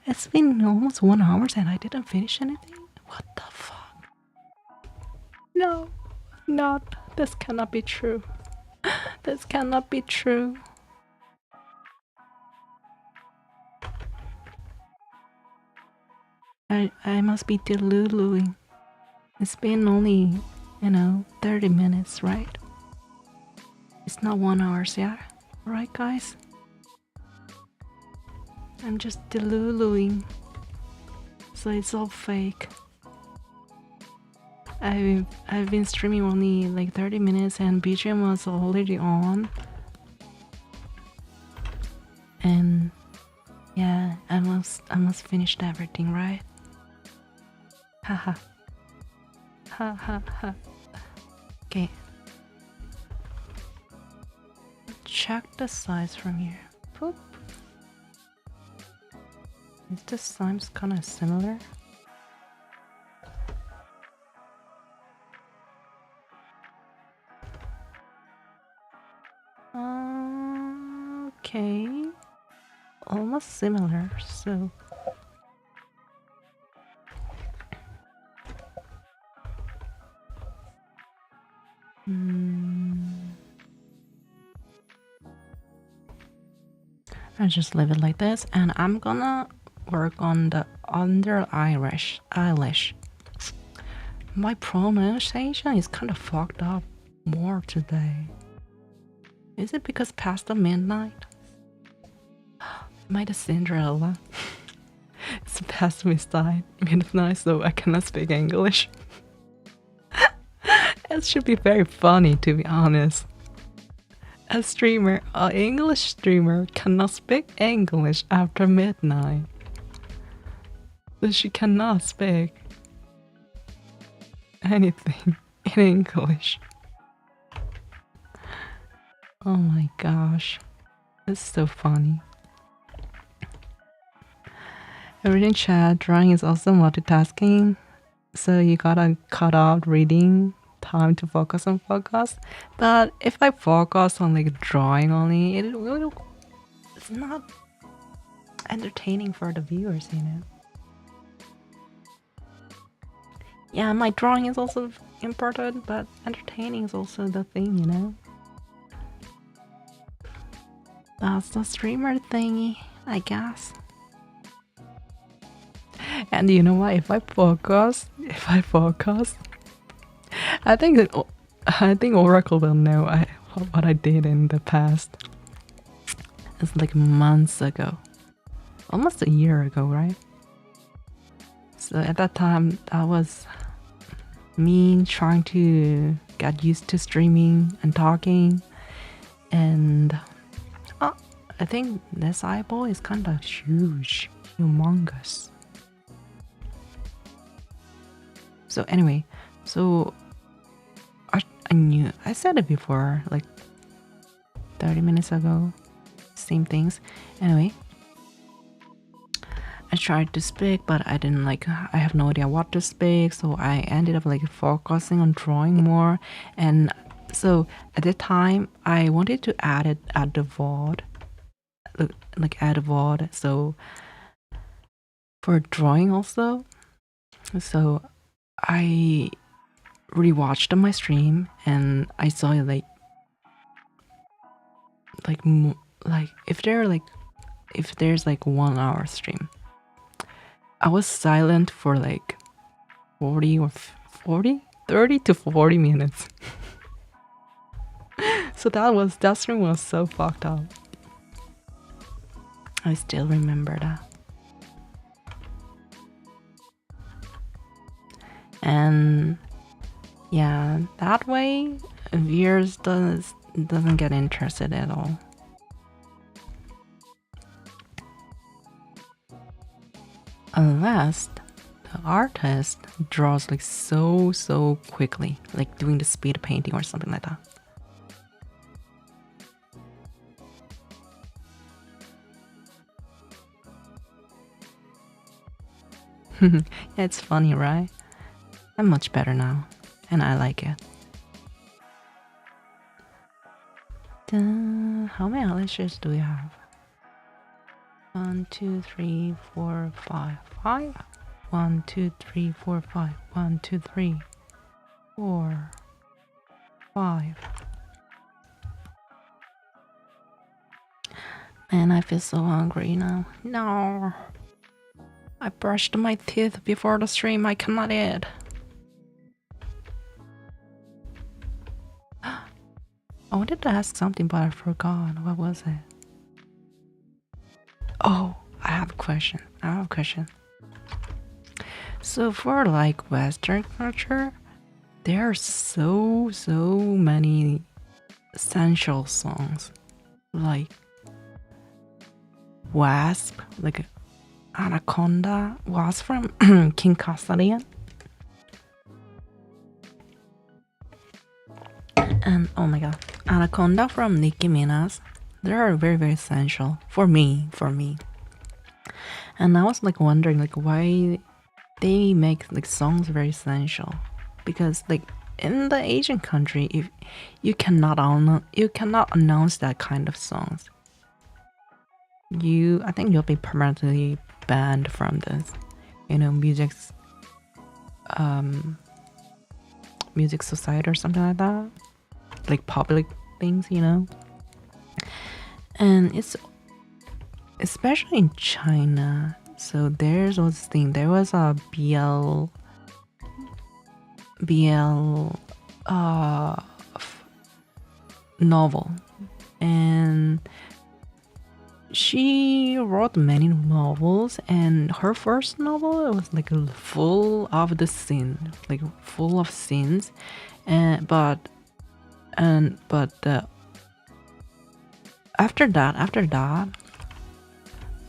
Speaker 1: It's been almost 1 hour and I didn't finish anything. What the fuck? No, not. This cannot be true. This cannot be true. I must be deluluing. It's been only, 30 minutes, right? It's not 1 hour, yeah? Right, guys? I'm just deluluing. So it's all fake. I've been streaming only like 30 minutes and BGM was already on. And yeah, I must finished everything, right? Haha. Ha. Okay. Check the size from here. Poop. Is the size kinda similar? Okay. Almost similar, so I just leave it like this, and I'm gonna work on the under eyelash. My pronunciation is kind of fucked up more today. Is it because past the midnight? Am I the Cinderella? It's past midnight, so I cannot speak English. It should be very funny, to be honest. A streamer, an English streamer, cannot speak English after midnight. So she cannot speak anything in English. Oh my gosh, it's so funny. Reading chat, drawing is also multitasking, so you gotta cut out reading time to focus on focus. But if I focus on like drawing only, it's not entertaining for the viewers, you know. Yeah, my drawing is also important, but entertaining is also the thing, you know. That's the streamer thingy, I guess. And you know what? If I focus, I think Oracle will know what I did in the past. It's like months ago, almost a year ago, right? So at that time, that was me trying to get used to streaming and talking, and I think this eyeball is kind of huge, humongous. So anyway, so I knew, I said it before, like 30 minutes ago, same things. Anyway, I tried to speak, but I didn't like, I have no idea what to speak, so I ended up like focusing on drawing more. And so at the time, I wanted to add the VOD, like add a VOD, so for drawing also. So I rewatched my stream and I saw it like if there's like 1 hour stream, I was silent for like 30 to 40 minutes. So that stream was so fucked up. I still remember that. And yeah, that way viewers doesn't get interested at all. Unless the artist draws like so quickly, like doing the speed painting or something like that. Yeah, it's funny, right? I'm much better now, and I like it. How many eyelashes do we have? 1, 2, 3, 4, 5. 5? 1, 2, 3, 4, 5. 1, 2, 3, 4, 5. Man, I feel so hungry now. No. I brushed my teeth before the stream. I cannot eat. I wanted to ask something, but I forgot. What was it? Oh, I have a question. So for like Western culture, there are so many essential songs. Like Wasp, like Anaconda was from King Kassarian. And oh my god, Anaconda from Nicki Minaj. They are very essential for me. And I was like wondering like why they make like songs very essential, because like in the Asian country, if you cannot announce that kind of songs, I think you'll be permanently banned from this, you know, music society or something like that. like public things, you know. And it's especially in China. So there's this thing. There was a BL novel, and she wrote many novels, and her first novel was like full of the sin, like full of sins, but after that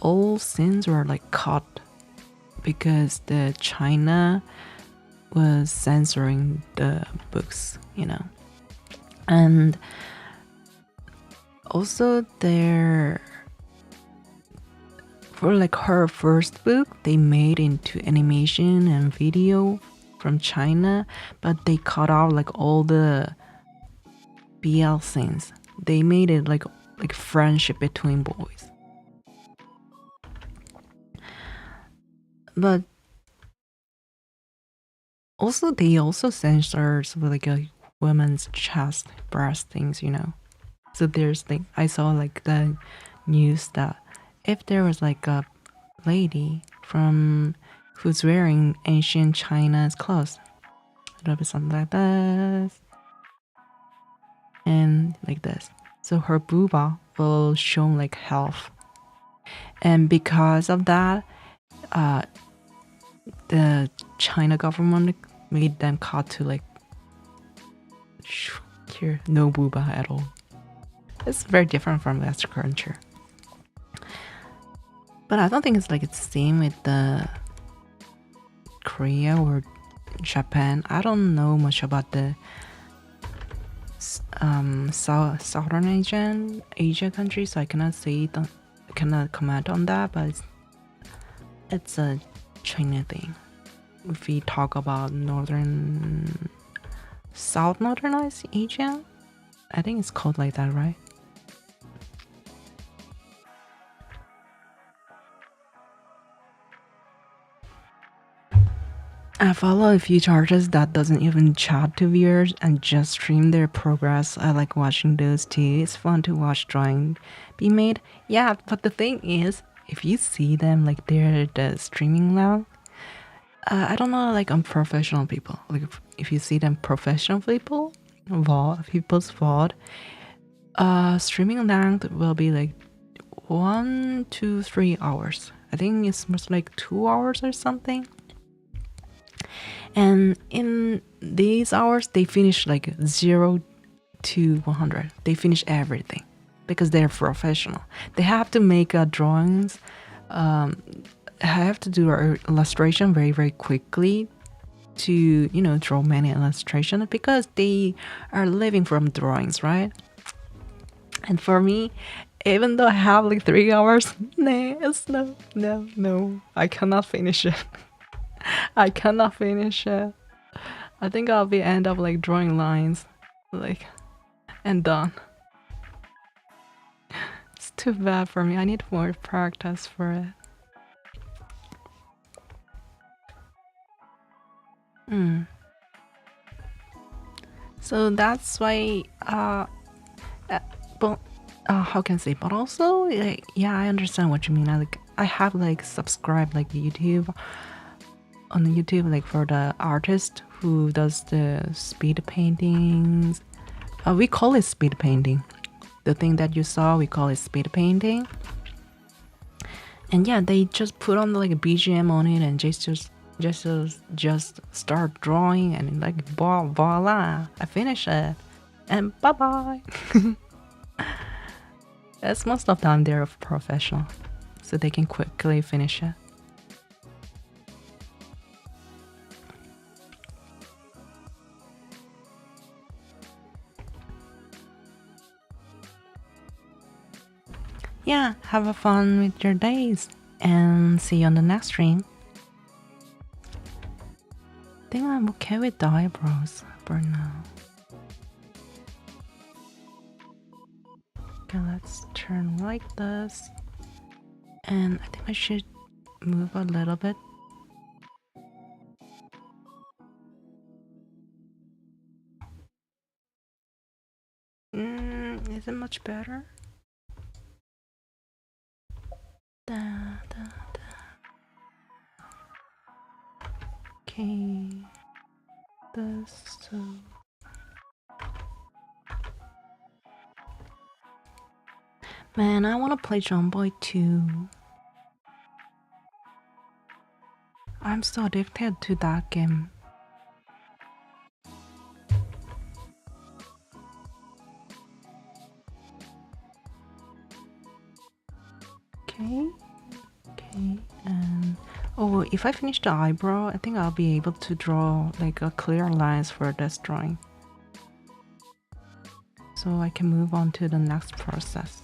Speaker 1: all sins were like cut because the China was censoring the books, you know. And also there, for like her first book, they made into animation and video from China, but they cut out like all the BL scenes. They made it like friendship between boys. But also they also censors like a woman's chest, breast things, you know. So there's like, I saw like the news that if there was like a lady from who's wearing ancient China's clothes, it'll be something like this and like this. So her booba will show like health, and because of that, the China government made them cut to like here, no booba at all. It's very different from Western culture. But I don't think it's like it's the same with the Korea or Japan. I don't know much about the Southern Asia countries, so I cannot cannot comment on that. But it's a China thing. If we talk about northern Asia, I think it's called like that, right? I follow a few artists that doesn't even chat to viewers and just stream their progress. I like watching those too. It's fun to watch drawing be made. Yeah, but the thing is, if you see them like they're the streaming now, I don't know, like unprofessional people. Like if you see them professional people's VOD, streaming length will be like 1 to 3 hours. I think it's most like 2 hours or something. And in these hours, they finish like 0 to 100. They finish everything because they're professional. They have to make drawings, have to do our illustration very, very quickly to, you know, draw many illustrations because they are living from drawings, right? And for me, even though I have like 3 hours, no, I cannot finish it. I cannot finish it. I think I'll be end up like drawing lines, like, and done. It's too bad for me. I need more practice for it. So that's why, but how can I say? But also, like, yeah, I understand what you mean. I have like subscribed like YouTube on YouTube, like for the artist who does the speed paintings. We call it speed painting. The thing that you saw, we call it speed painting. And yeah, they just put on like a BGM on it and just start drawing, and like voila, I finish it, and bye bye. That's most of the time they're professional, so they can quickly finish it. Yeah, have a fun with your days and see you on the next stream. I think I'm okay with the eyebrows for now. Okay, let's turn like this. And I think I should move a little bit. Is it much better? Okay. So. Man, I want to play John Boy too. I'm so addicted to that game. Okay, and oh, if I finish the eyebrow, I think I'll be able to draw like a clear lines for this drawing. So I can move on to the next process.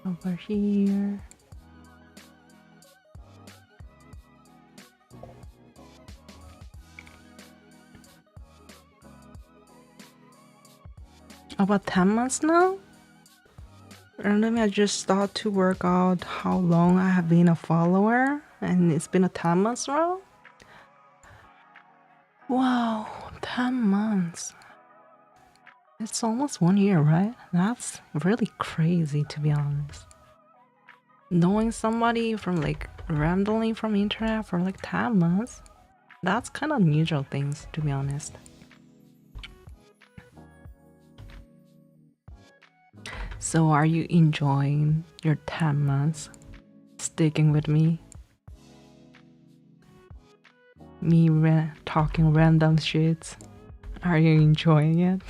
Speaker 1: Over here. About 10 months now? Randomly, I just start to work out how long I have been a follower, and it's been a 10 months now? Wow, 10 months. It's almost 1 year, right? That's really crazy, to be honest. Knowing somebody from like randomly from internet for like 10 months, that's kind of unusual things, to be honest. So are you enjoying your 10 months sticking with me? Me talking random shit. Are you enjoying it?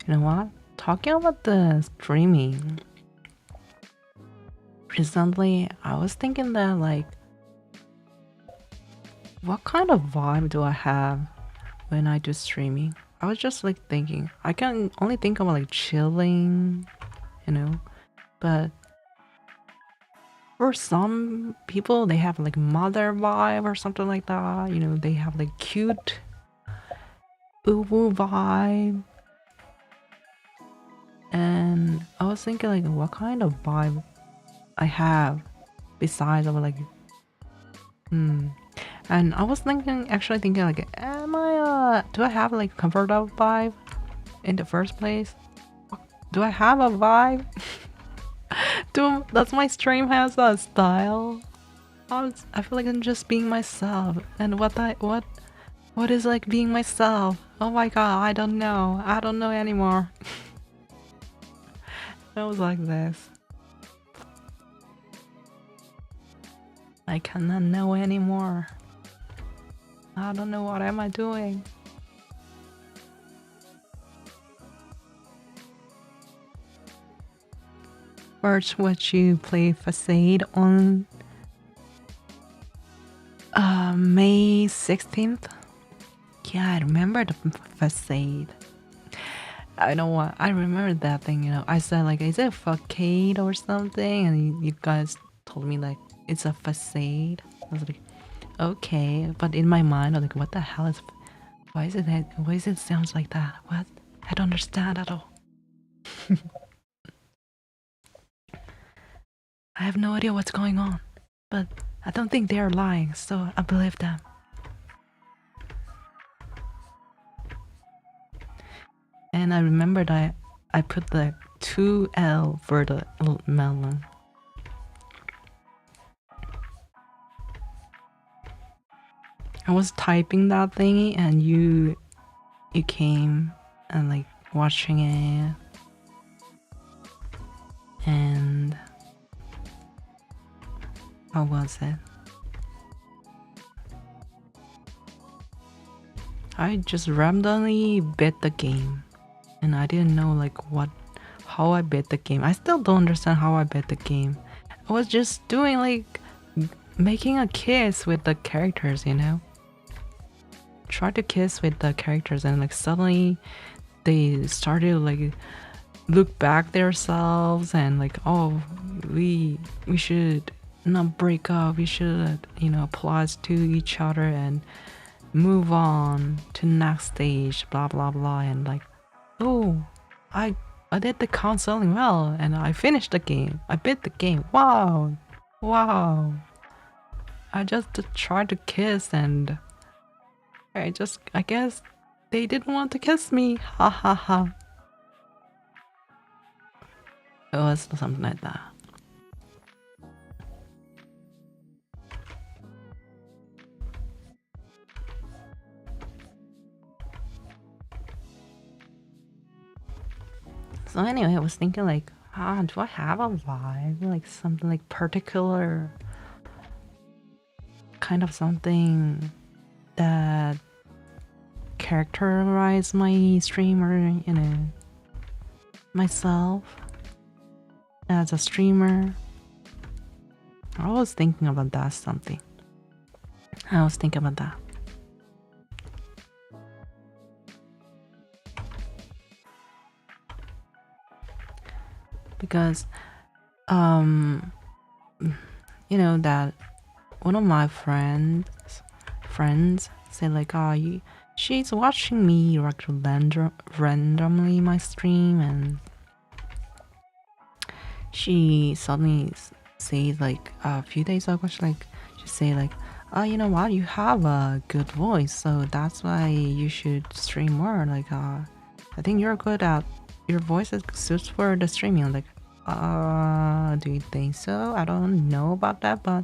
Speaker 1: You know what? Talking about the streaming, recently I was thinking that like, what kind of vibe do I have when I do streaming? I was just like thinking, I can only think about like chilling, you know, but for some people they have like mother vibe or something like that, you know, they have like cute boo-boo vibe. And I was thinking like what kind of vibe I have besides of like and I was actually thinking like, am I do I have like comfortable vibe in the first place? Do I have a vibe? Does my stream has a style? I feel like I'm just being myself, and what is like being myself? Oh my god, I don't know anymore. It was like this. I cannot know anymore. I don't know what am I doing. First, what you play Facade on May 16th? Yeah, I remember the Facade. I know what, I remember that thing, you know. I said like, is it Facade or something? And you guys told me like, it's a Facade. I was like, okay. But in my mind, I'm like, what the hell is, why is it sounds like that? What? I don't understand at all. I have no idea what's going on, but I don't think they're lying, so I believe them. And I remember that I put the 2L for the melon. I was typing that thingy and you came and like watching it. And how was it? I just randomly bet the game, and I didn't know like how I bet the game. I still don't understand how I bet the game. I was just doing like making a kiss with the characters, you know. Try to kiss with the characters, and like suddenly they started like look back themselves and like, oh, we should not break up, we should, you know, applause to each other and move on to next stage, blah blah blah. And like Oh, I did the counseling well, and I finished the game. I beat the game. Wow, wow. I just tried to kiss, and I guess they didn't want to kiss me. Ha ha ha. It was something like that. So anyway, I was thinking like, do I have a vibe? Like something like particular kind of something that characterize my streamer, you know, myself as a streamer. I was thinking about that something. I was thinking about that. Because you know that one of my friends said like, oh, she's watching me like randomly my stream, and she suddenly says like a few days ago, she say like, oh, you know what, you have a good voice, so that's why you should stream more. Like I think you're good at your voice suits for the streaming. Like do you think so? I don't know about that, but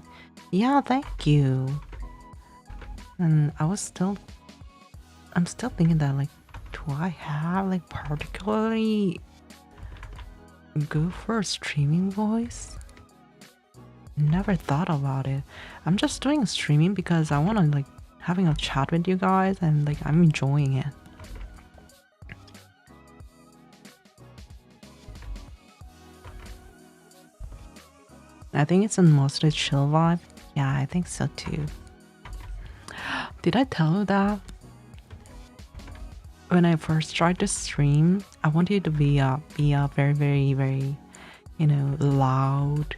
Speaker 1: yeah, thank you. And I'm still thinking that like, do I have like particularly good for a streaming voice? Never thought about it. I'm just doing streaming because I want to like having a chat with you guys, and like I'm enjoying it. I think it's a mostly chill vibe. Yeah, I think so too. Did I tell you that when I first tried to stream, I wanted to be a very, very, very, you know, loud,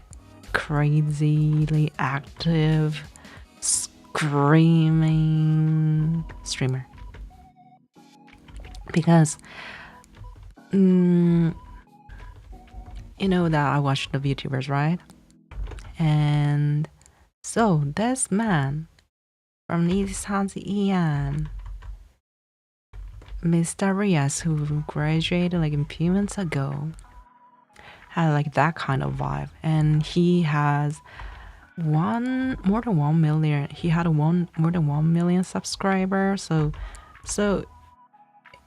Speaker 1: crazily active, screaming streamer. Because you know that I watch the VTubers, right? And so this man from Ian, Mr. Rias, who graduated like a few months ago, had like that kind of vibe, and he has more than 1 million. He had more than 1 million subscribers. So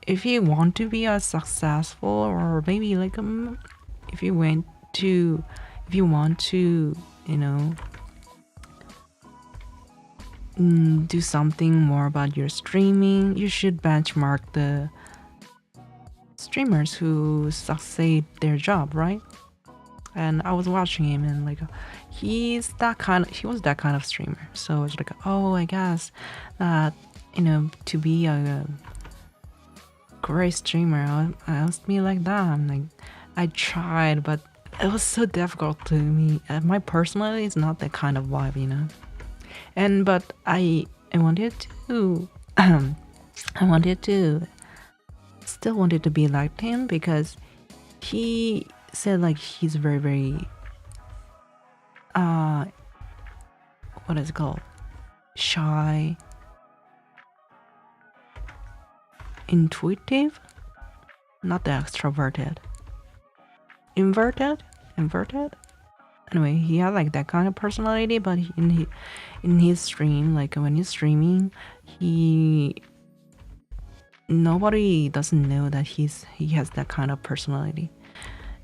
Speaker 1: if you want to be a successful, or maybe like if you want to, you know, do something more about your streaming, you should benchmark the streamers who succeed their job, right? And I was watching him, and like he was that kind of streamer. So it's like, oh, I guess that, you know, to be a great streamer, I must be like that. I'm like, I tried, but it was so difficult to me. My personality is not that kind of vibe, you know. But I wanted to still wanted to be like him, because he said like he's very, very what is it called, shy, intuitive, not the extroverted, inverted. Anyway, he had like that kind of personality, but in his stream, like when he's streaming, nobody doesn't know that he has that kind of personality.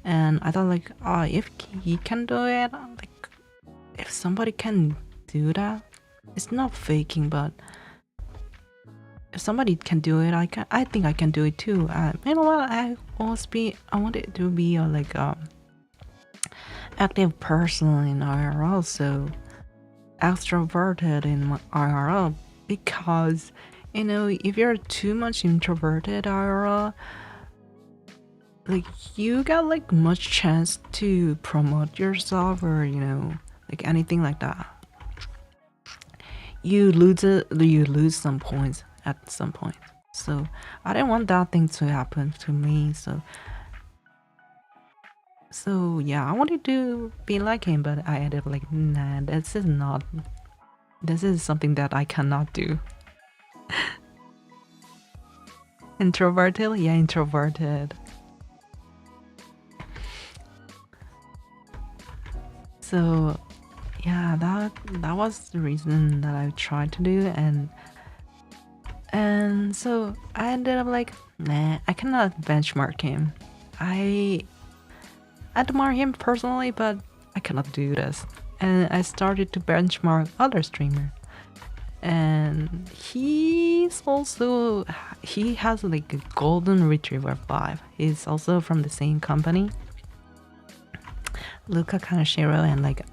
Speaker 1: And I thought like, if he can do it, like if somebody can do that, it's not faking, but if somebody can do it, I think I can do it too. You know what? I wanted to be like active person in IRL, so extroverted in IRL, because you know, if you're too much introverted IRL, like you got like much chance to promote yourself, or you know, like anything like that. You lose some points at some point. So I didn't want that thing to happen to me. So yeah, I wanted to be like him, but I ended up like, nah, this is something that I cannot do. Introverted? Yeah, introverted. So yeah, that was the reason that I tried to do, and so I ended up like, nah, I cannot benchmark him. I admire him personally, but I cannot do this. And I started to benchmark other streamers. And he has like a golden retriever vibe. He's also from the same company, Luca Kanashiro, and like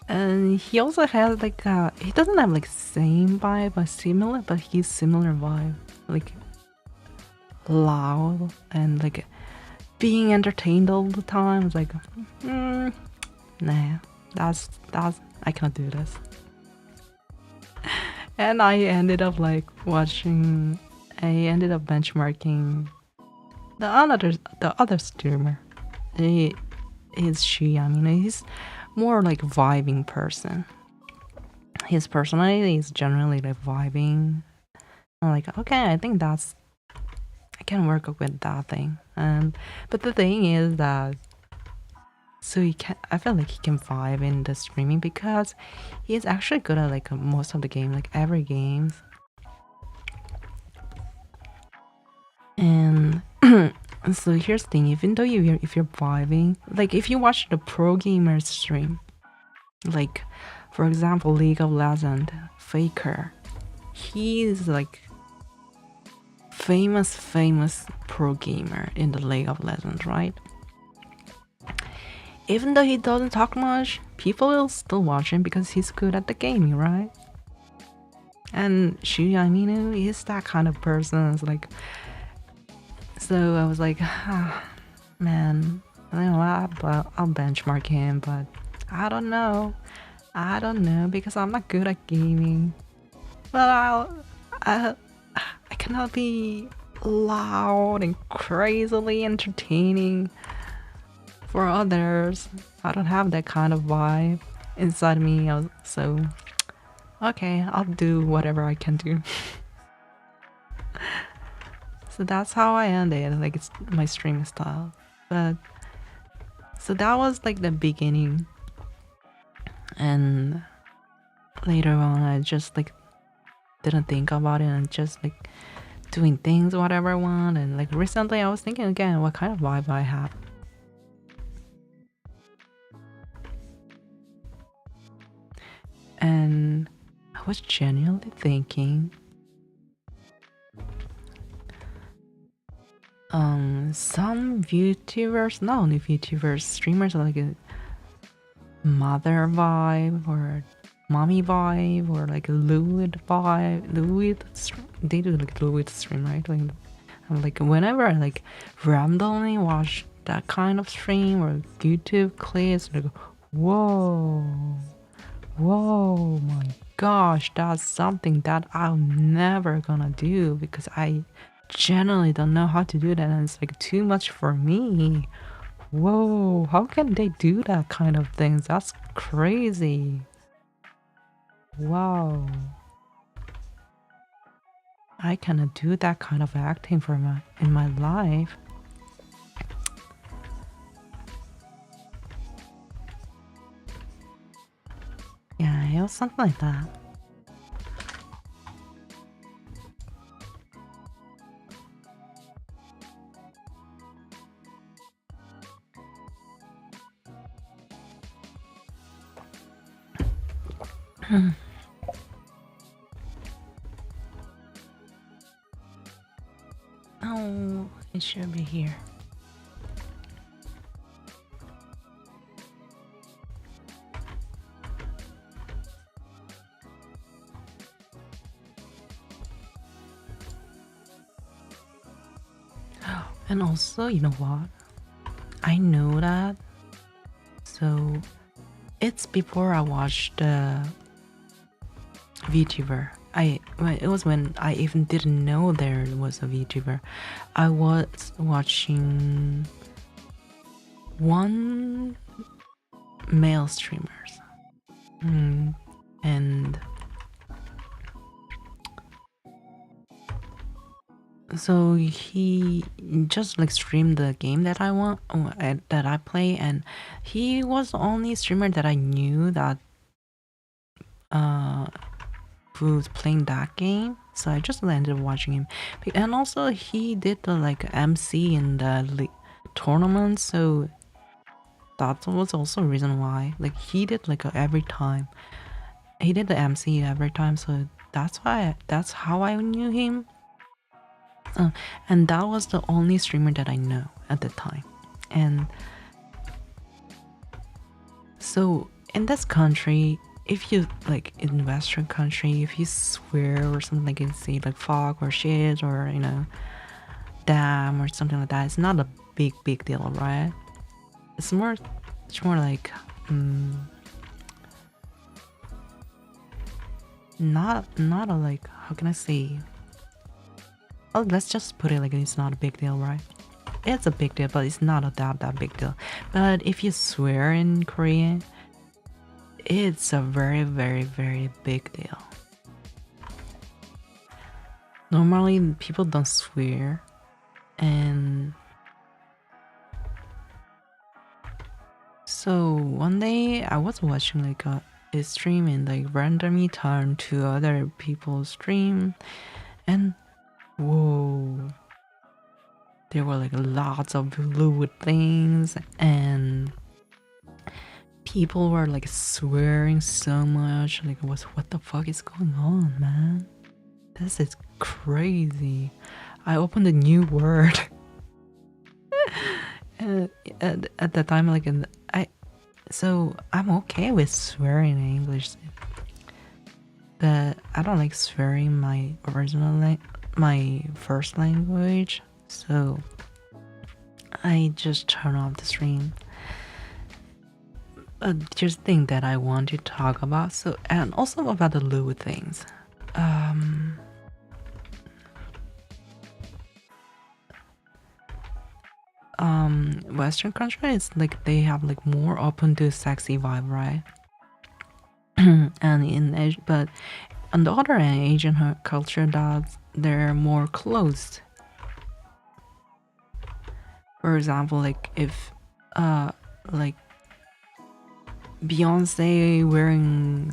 Speaker 1: and he also has like he doesn't have like same vibe but similar, but he's similar vibe, like loud and like being entertained all the time. It's like nah, that's I cannot do this. And I ended up like benchmarking the other streamer. He's he's more like vibing person. His personality is generally like vibing. I'm like, okay, I think I can work with that thing. But the thing is that I feel like he can vibe in the streaming because he's actually good at like most of the game, like every game. And so here's the thing, even though if you're vibing, like if you watch the pro gamers stream, like for example League of Legends Faker, he's like famous pro gamer in the League of Legends, right? Even though he doesn't talk much, people will still watch him because he's good at the game, right? And Shu Yamino is that kind of person. It's like, so I was like, man, I don't know, I'll benchmark him, but I don't know because I'm not good at gaming. But I cannot be loud and crazily entertaining for others. I don't have that kind of vibe inside me. So okay, I'll do whatever I can do. So that's how I ended, like it's my streaming style. But so that was like the beginning, and later on I just like didn't think about it and just like doing things whatever I want. And like recently I was thinking again what kind of vibe I have. And I was genuinely thinking some VTubers, not only VTubers, streamers are like a mother vibe or mommy vibe or like a Louid vibe. They do like Louid stream, right? Like whenever I like randomly watch that kind of stream or YouTube clips, like whoa, my gosh, that's something that I'm never gonna do because I generally don't know how to do that, and it's like too much for me. Whoa, how can they do that kind of things? That's crazy. Wow. I cannot do that kind of acting in my life. Yeah, it was something like that. Oh, it should be here. And also, you know what? I know that. So it's before I watched the VTuber. it was when I even didn't know there was a VTuber. I was watching one male streamers, and so he just like streamed the game that that I play, and he was the only streamer that I knew that who was playing that game. So I just ended up watching him, and also he did the like MC in the tournament, so that was also a reason why. Like he did like every time. He did the MC every time, so that's how I knew him. And that was the only streamer that I know at the time. And so in this country, if you like in Western country, if you swear or something like you say like fuck or shit or damn or something like that, it's not a big deal, right? It's more like not a like, how can I say? Oh, let's just put it like it's not a big deal, right? It's a big deal, but it's not that big deal. But if you swear in Korean, it's a very big deal. Normally people don't swear, and so one day I was watching like a stream and like randomly turned to other people's stream, and whoa, there were like lots of fluid things, and people were like swearing so much. Like, what the fuck is going on, man? This is crazy. I opened a new word. At the time, like, so I'm okay with swearing in English, but I don't like swearing my original my first language, so I just turn off the stream. There's a thing that I want to talk about, so, and also about the lewd things. Western countries, like, they have like more open to sexy vibe, right? And but on the other hand, Asian culture, that they're more closed. For example, like if like Beyonce wearing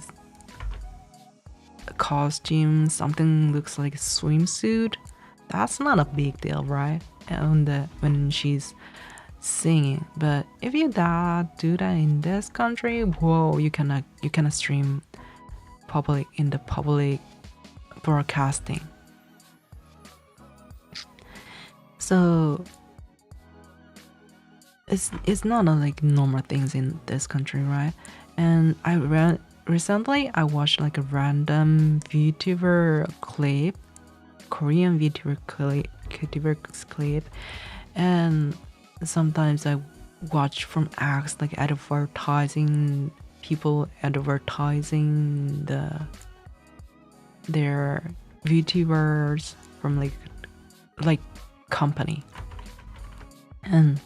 Speaker 1: a costume, something looks like a swimsuit, that's not a big deal, right? And when she's singing. But if you do that in this country, whoa, you cannot stream in the public broadcasting. So it's not like normal things in this country, right? And recently I watched like a random VTuber clip, Korean VTuber clip, and sometimes I watch from acts like people advertising their VTubers from like company, and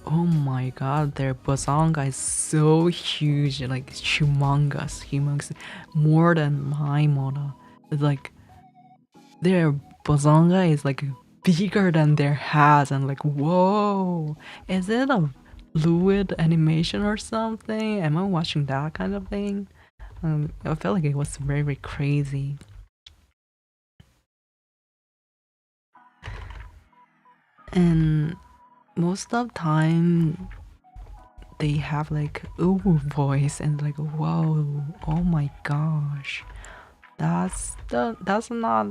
Speaker 1: oh my god, their bazonga is so huge, like humongous, more than my model. It's like their bazonga is like bigger than their heads, and like, whoa, is it a fluid animation or something? Am I watching that kind of thing? I felt like it was very crazy. And most of the time they have like ooh voice, and like, whoa, oh my gosh, that's not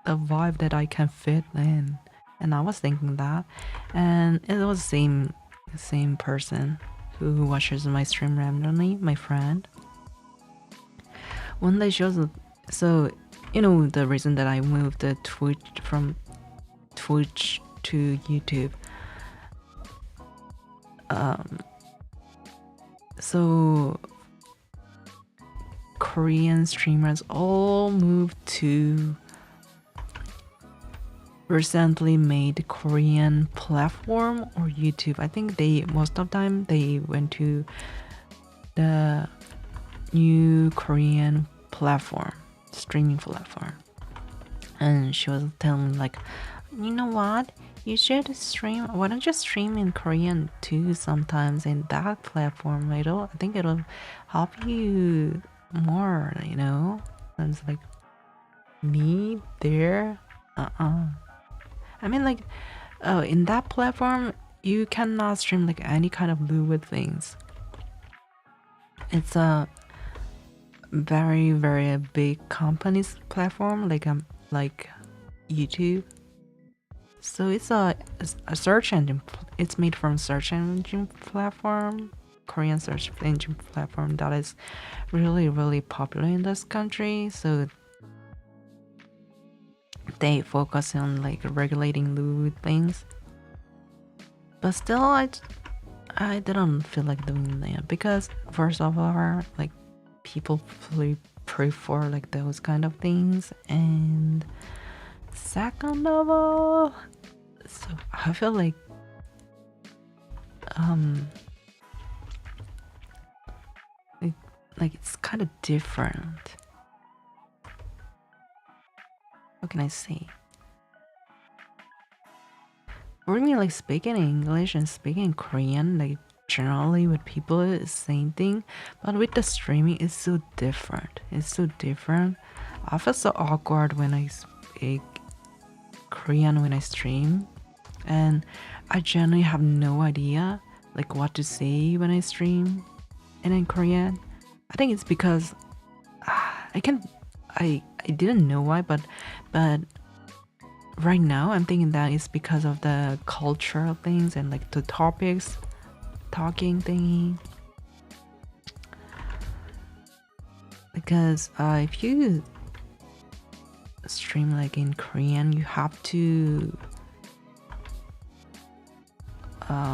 Speaker 1: the vibe that I can fit in. And I was thinking that, and it was the same person who watches my stream randomly, my friend. One day she was, so you know, the reason that I moved the from Twitch to YouTube, so Korean streamers all moved to recently made Korean platform or YouTube. I think most of the time they went to the new Korean platform, streaming platform. And she was telling me like, you know what? You should stream. Why don't you stream in Korean too sometimes in that platform? I think it'll help you more, you know? And it's like, me there? I mean, like, oh, in that platform, you cannot stream like any kind of fluid things. It's a very, very big company's platform, like YouTube. So it's a search engine. It's made from search engine platform, Korean search engine platform that is really, really popular in this country. So they focus on like regulating lewd things. But still, I didn't feel like doing that because first of all, like people prefer like those kind of things, and second of all, so I feel like like it's kind of different. What can I say? For me, like speaking English and speaking Korean, like generally with people it's the same thing, but with the streaming it's so different. It's so different. I feel so awkward when I speak Korean when I stream, and I generally have no idea like what to say when I stream and in Korean. I think it's because I didn't know why, but right now I'm thinking that it's because of the cultural things and like the topics talking thingy. Because if you stream like in Korean, you have to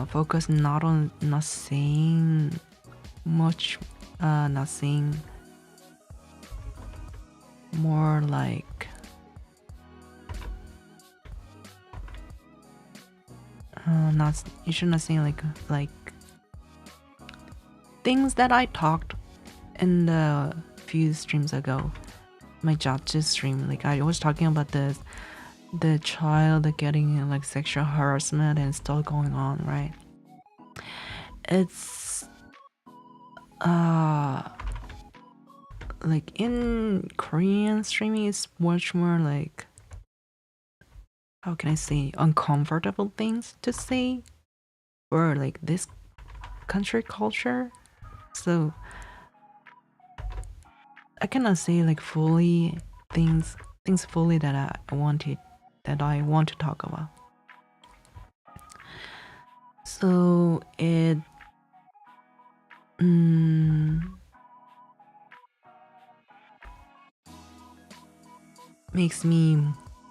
Speaker 1: focus not saying much, not saying more like you should not say like things that I talked in the few streams ago. My judge's stream, like I was talking about the child getting like sexual harassment and still going on, right? It's like in Korean streaming it's much more like, how can I say, uncomfortable things to say for like this country culture. So I cannot say like fully things fully that I want to talk about. So it makes me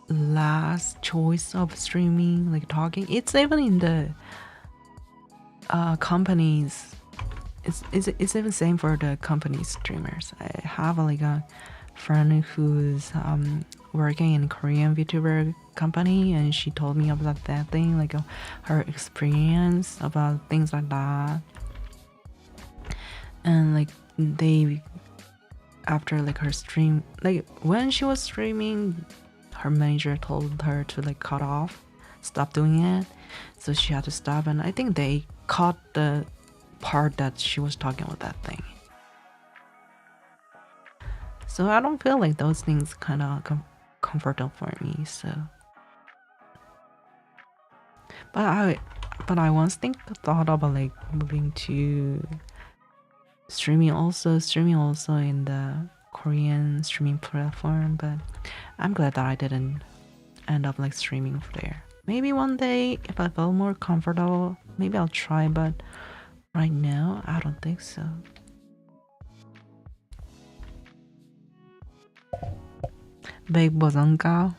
Speaker 1: last choice of streaming, like talking. It's even in the companies. It's even same for the company streamers. I have like a friend who's working in Korean VTuber company, and she told me about that thing, like her experience about things like that. And like they, after like her stream, like when she was streaming, her manager told her to like cut off, stop doing it, so she had to stop. And I think they caught the part that she was talking about that thing. So I don't feel like those things kind of comfortable for me. So, but I once thought about like moving to streaming also in the Korean streaming platform, but I'm glad that I didn't end up like streaming there. Maybe one day if I feel more comfortable, maybe I'll try, but right now I don't think so. Big Bozonga.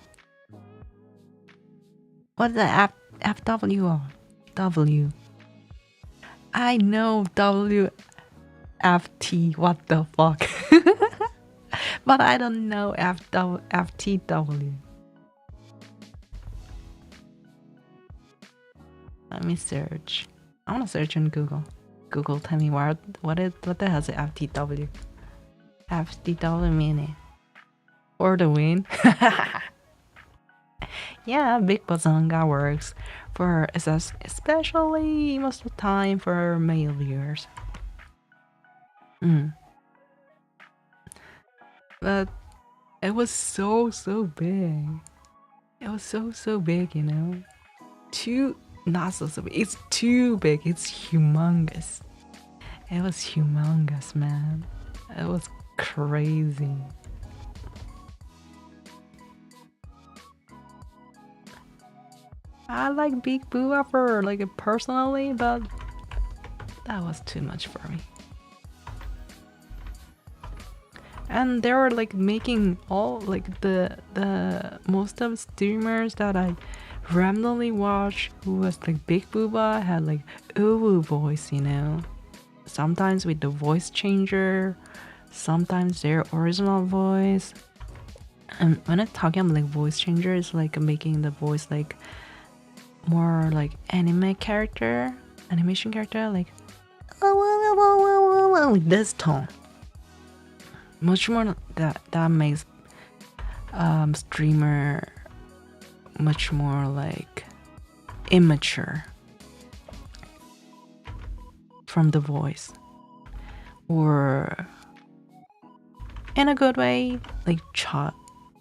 Speaker 1: What's the FW? W. I know WFT. What the fuck? But I don't know FTW. Let me search. I want to search on Google. Google, tell me what the hell is FTW? FTW meaning for the win. Yeah, Big Bazonga works for especially most of the time for male viewers. But it was so big. It was so big, you know. Not so big. It's too big. It's humongous. It was humongous, man. It was crazy. I like Big Boo for like personally, but that was too much for me. And they were like making all like the most of streamers that I randomly watch who was like Big Booba had like uwu voice, you know. Sometimes with the voice changer, sometimes their original voice. And when I'm talking about like voice changer, it's like making the voice like more like animation character, like with this tone. Much more that makes streamer much more like immature from the voice, or in a good way, like child.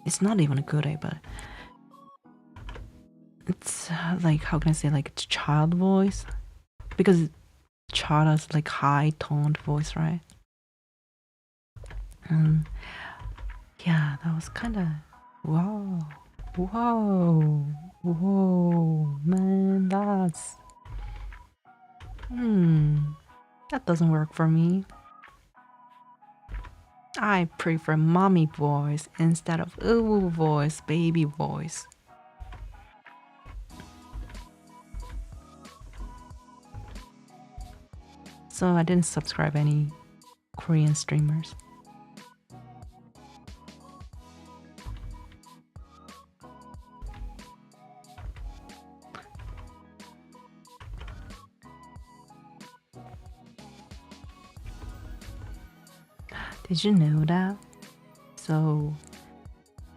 Speaker 1: It's not even a good way, but it's like, how can I say, like it's child voice, because child has like high toned voice, right? Yeah, that was kind of whoa, man, that doesn't work for me. I prefer mommy voice instead of ooh voice, baby voice. So I didn't subscribe any Korean streamers. Did you know that? So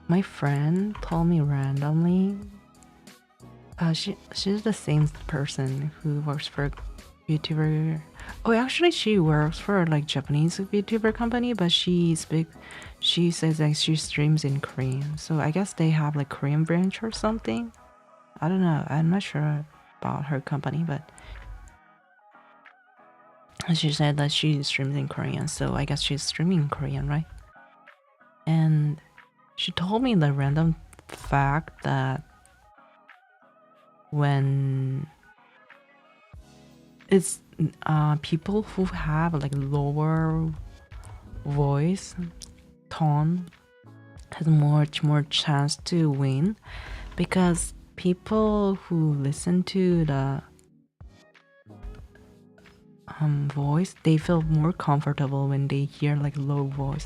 Speaker 1: my friend told me randomly. She's the same person who works for YouTuber. Oh, actually, she works for like Japanese YouTuber company, but she says like she streams in Korean. So I guess they have like Korean branch or something. I don't know. I'm not sure about her company, but she said that she streams in Korean. So I guess she's streaming in Korean, right? And she told me the random fact that when it's people who have like lower voice tone has much more chance to win, because people who listen to the voice, they feel more comfortable when they hear like low voice.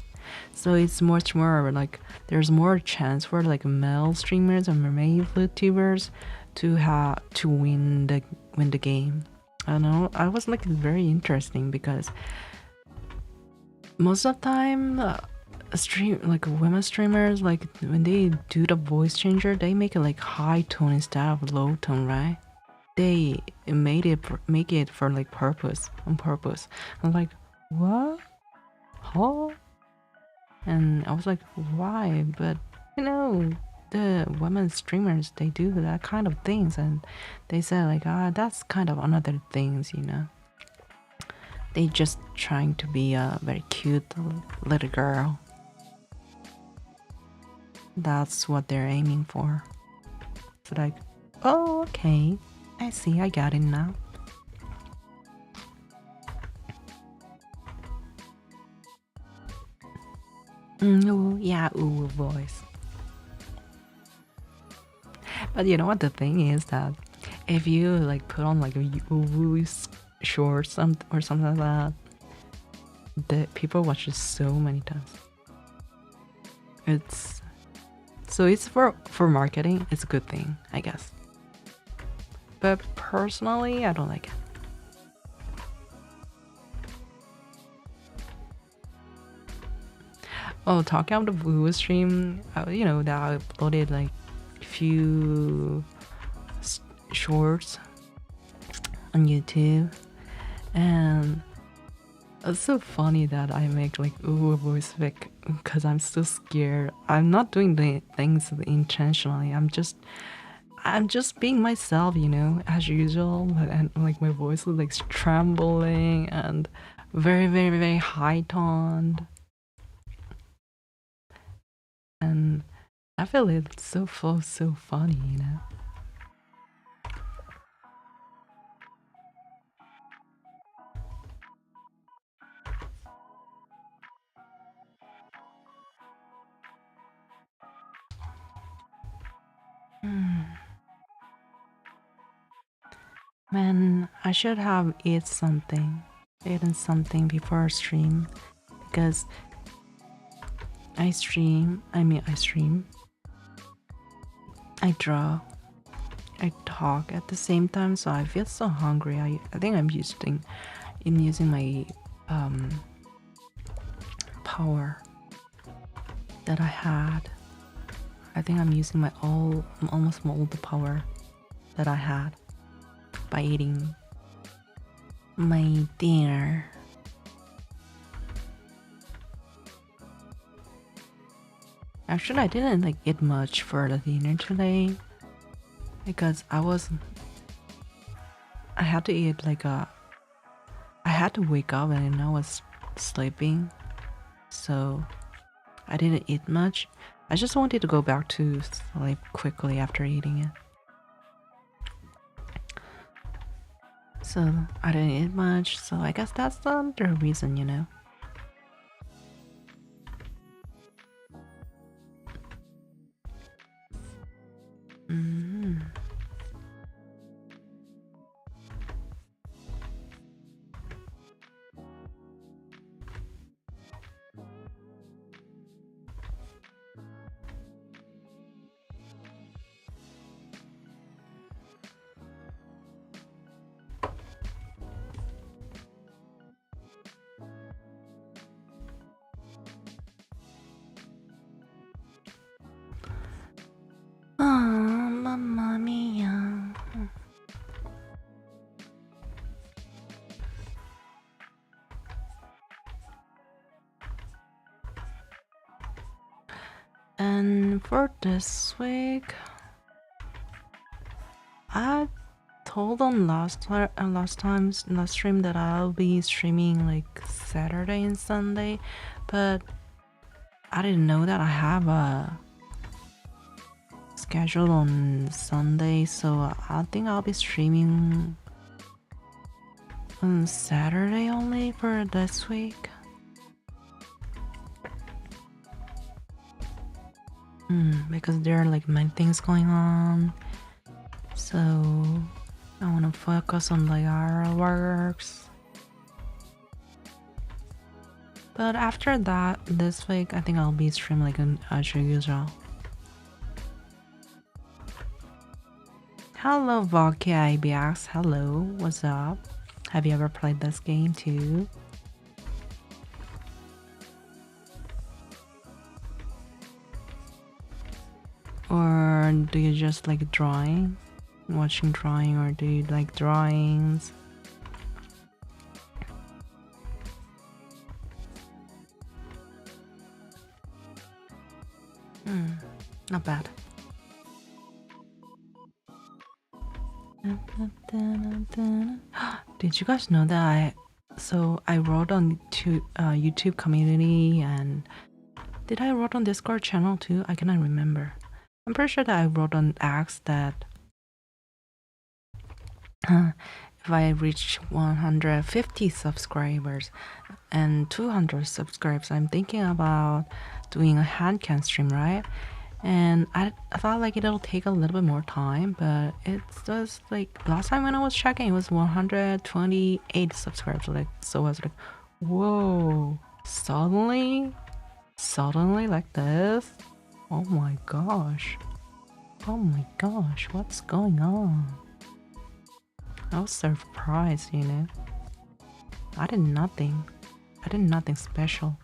Speaker 1: So it's much more like there's more chance for like male streamers or male YouTubers to win the game. I don't know. I was like very interesting because most of the time like women streamers, like when they do the voice changer, they make it like high tone instead of low tone, right? They make it for like on purpose. I'm like, what? Huh? And I was like, why? But you know, the women streamers, they do that kind of things, and they say like, that's kind of another things, you know. They just trying to be a very cute little girl. That's what they're aiming for. So like, oh, okay, I see, I got it now. Ooh, yeah, ooh voice. But you know what the thing is, that if you like put on like a ooh short or something like that, the people watch it so many times. It's for marketing. It's a good thing, I guess. But personally, I don't like it. Oh, talking about the Blue stream, you know, that I uploaded like a few shorts on YouTube, and it's so funny that I make like ooh voice pic because I'm so scared. I'm not doing the things intentionally. I'm just being myself, you know, as usual. And like my voice is like trembling and very, very, very high toned. And I feel it's so funny, you know. Man, I should have eaten something before stream, because I stream, I draw, I talk at the same time, so I feel so hungry. I think I'm using my power that I had. I think I'm using my almost all the power that I had by eating my dinner. Actually, I didn't like eat much for the dinner today because I had to eat like I had to wake up and I was sleeping, so I didn't eat much. I just wanted to go back to sleep quickly after eating it. So I didn't eat much, so I guess that's the reason, you know. Mamma mia. And for this week, I told on last stream that I'll be streaming like Saturday and Sunday, but I didn't know that I have a schedule on Sunday, so I think I'll be streaming on Saturday only for this week. Because there are like many things going on, so I want to focus on the IRL works. But after that, this week I think I'll be streaming like as usual. Hello Voki IBX, hello, what's up? Have you ever played this game too? Or do you just like drawing? Watching drawing, or do you like drawings? Not bad. Did you guys know that I wrote on YouTube community, and did I wrote on Discord channel too? I cannot remember. I'm pretty sure that I wrote on X that if I reach 150 subscribers and 200 subscribers, I'm thinking about doing a hand cam stream, right? And I thought like it'll take a little bit more time, but it's just like last time when I was checking, it was 128 subscribers. Like, so I was like, whoa, suddenly suddenly like this? Oh my gosh. Oh my gosh, what's going on? I was surprised, you know. I did nothing. I did nothing special.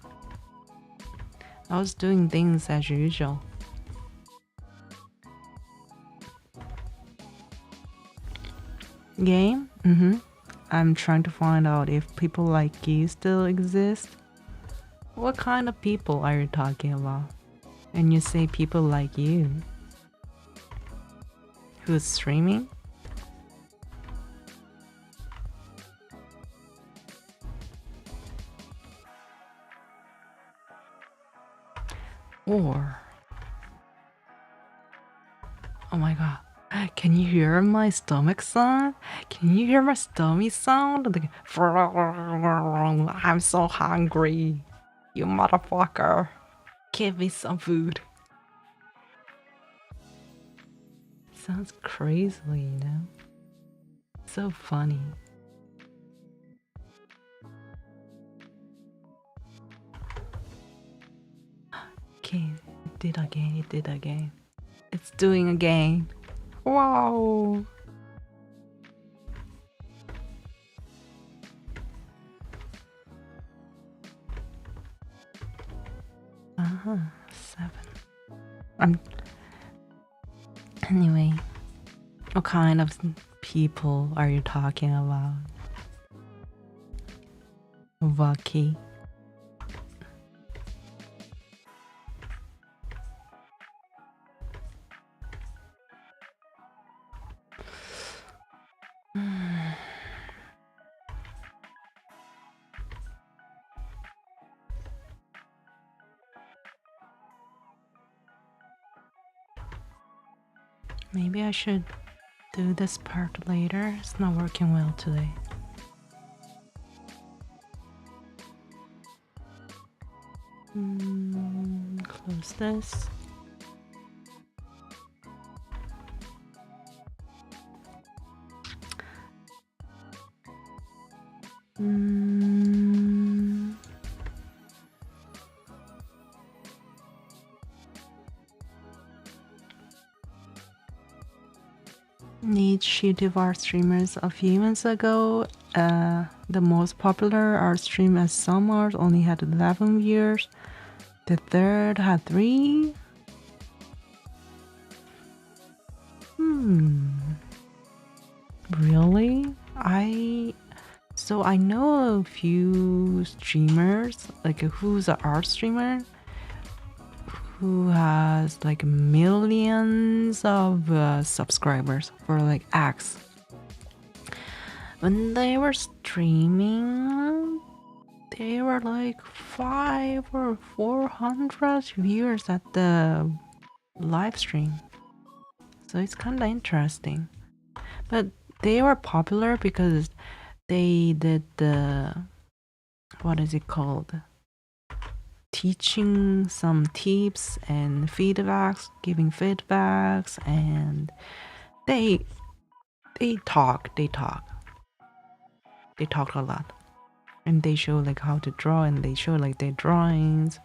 Speaker 1: I was doing things as usual. Game? I'm trying to find out if people like you still exist. What kind of people are you talking about? And you say people like you. Who's streaming? Or... oh my god. Can you hear my stomach sound? Can you hear my stomach sound? Like, I'm so hungry. You motherfucker. Give me some food. Sounds crazy, you know? So funny. Okay, it did again. It's doing again. Wow. 7. Anyway, what kind of people are you talking about? Vaki. Maybe I should do this part later. It's not working well today. Close this. Niche YouTuber streamers a few months ago, the most popular art stream as some art only had 11 viewers. The third had 3. Really? So I know a few streamers, like who's an art streamer who has like millions of subscribers for like acts. When they were streaming, they were like 500 or 400 viewers at the live stream. So it's kind of interesting. But they were popular because they did the, what is it called? Teaching some tips and feedbacks, giving feedbacks, and they talk a lot, and they show like how to draw, and they show like their drawings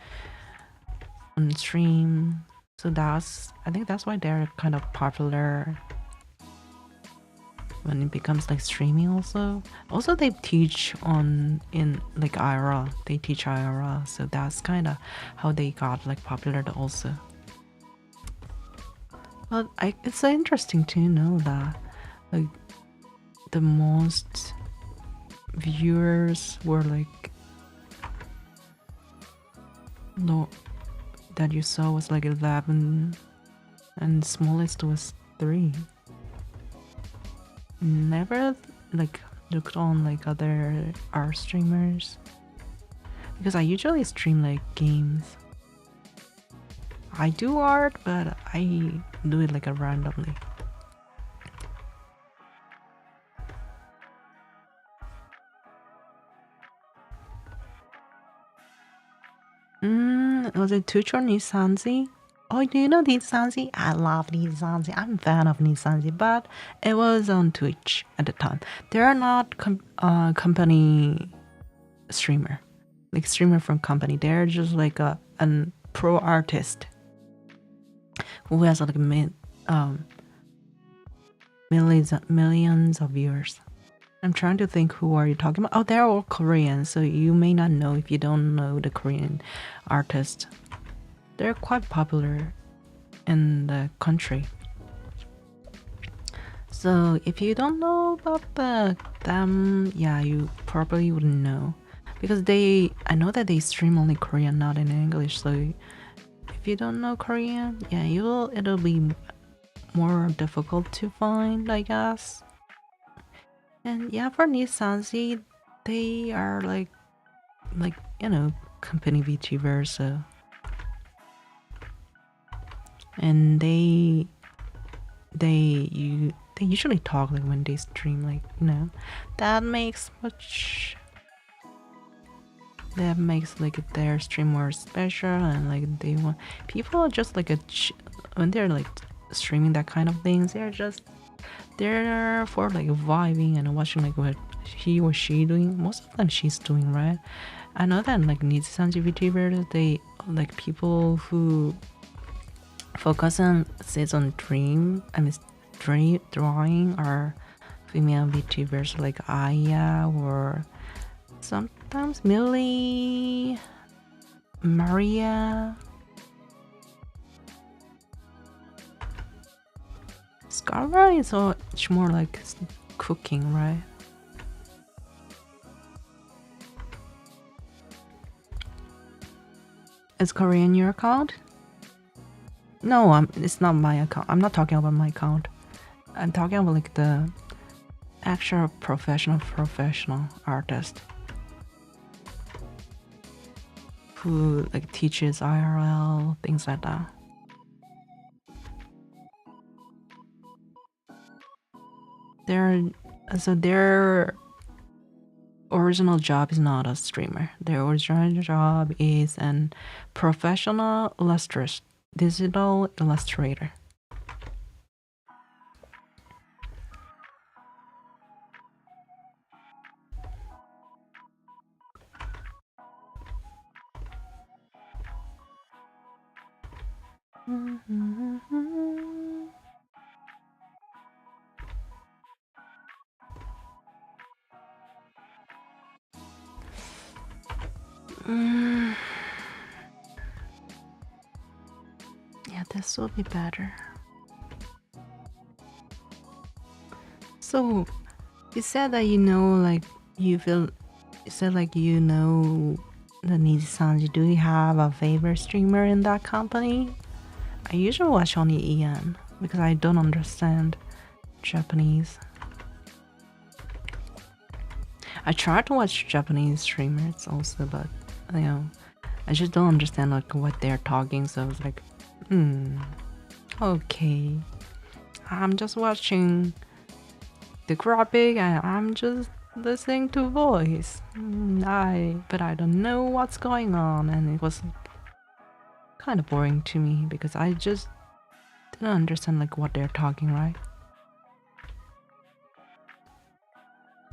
Speaker 1: on stream. So I think that's why they're kind of popular when it becomes like streaming. Also they teach in like IRL. They teach IRL, so that's kind of how they got like popular also. But it's so interesting to know that like the most viewers were like that you saw was like 11 and smallest was 3. Never like looked on like other art streamers because I usually stream like games. I do art, but I do it like randomly. Was it Twitch or Nisanzi? Oh, do you know Nisanzi? I love Nisanzi. I'm a fan of Nisanzi, but it was on Twitch at the time. They are not company streamer. like streamer from company. They're just like a pro artist who has like millions of viewers. I'm trying to think, who are you talking about? Oh, they're all Korean, so you may not know if you don't know the Korean artists. They're quite popular in the country. So if you don't know about them, yeah, you probably wouldn't know, because I know that they stream only Korean, not in English. So if you don't know Korean, yeah, it'll be more difficult to find, I guess. And yeah, for Nissanzi, they are like you know, company VTubers, so, and they usually talk like when they stream, like, you know, that makes like their stream more special, and like they want people are just like when they're like streaming that kind of things, they're for like vibing and watching like what he or she doing. Most of them she's doing, right? I know that like Nissanji VTubers, they like people who focus on drawing are female VTubers like Aya, or sometimes Millie, Maria, Scarra is much more like cooking, right? Is Korean your account? No, it's not my account. I'm not talking about my account. I'm talking about like the actual professional artist who like teaches IRL, things like that. Their original job is not a streamer. Their original job is an professional digital illustrator. Yeah, this will be better. So, you said that you said like you know the Nijisanji. Do you have a favorite streamer in that company? I usually watch only Ian because I don't understand Japanese. I try to watch Japanese streamers also, but you know, I just don't understand like what they're talking. So I was like, okay, I'm just watching the graphic and I'm just listening to voice. But I don't know what's going on, and it was kind of boring to me because I just didn't understand like what they're talking, right?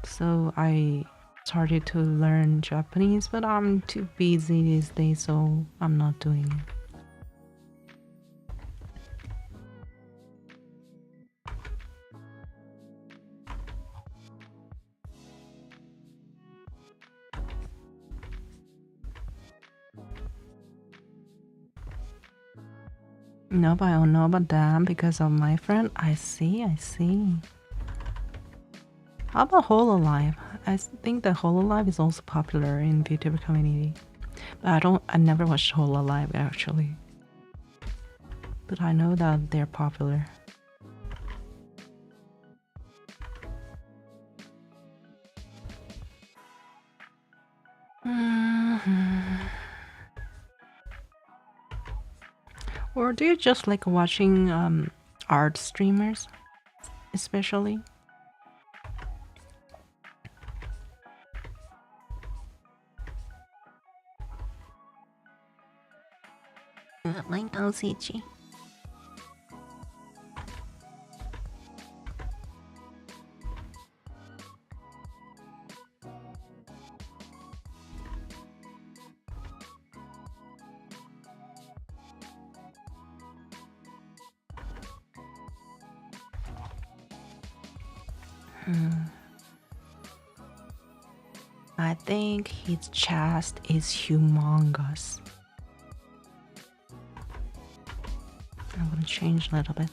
Speaker 1: So I started to learn Japanese, but I'm too busy these days, so I'm not doing it. No, but I don't know about them because of my friend. I see. How about Hololive? I think that Hololive is also popular in the VTuber community. But I never watched Hololive actually. But I know that they're popular. Or do you just like watching art streamers, especially? I think his chest is humongous. I'm gonna change a little bit.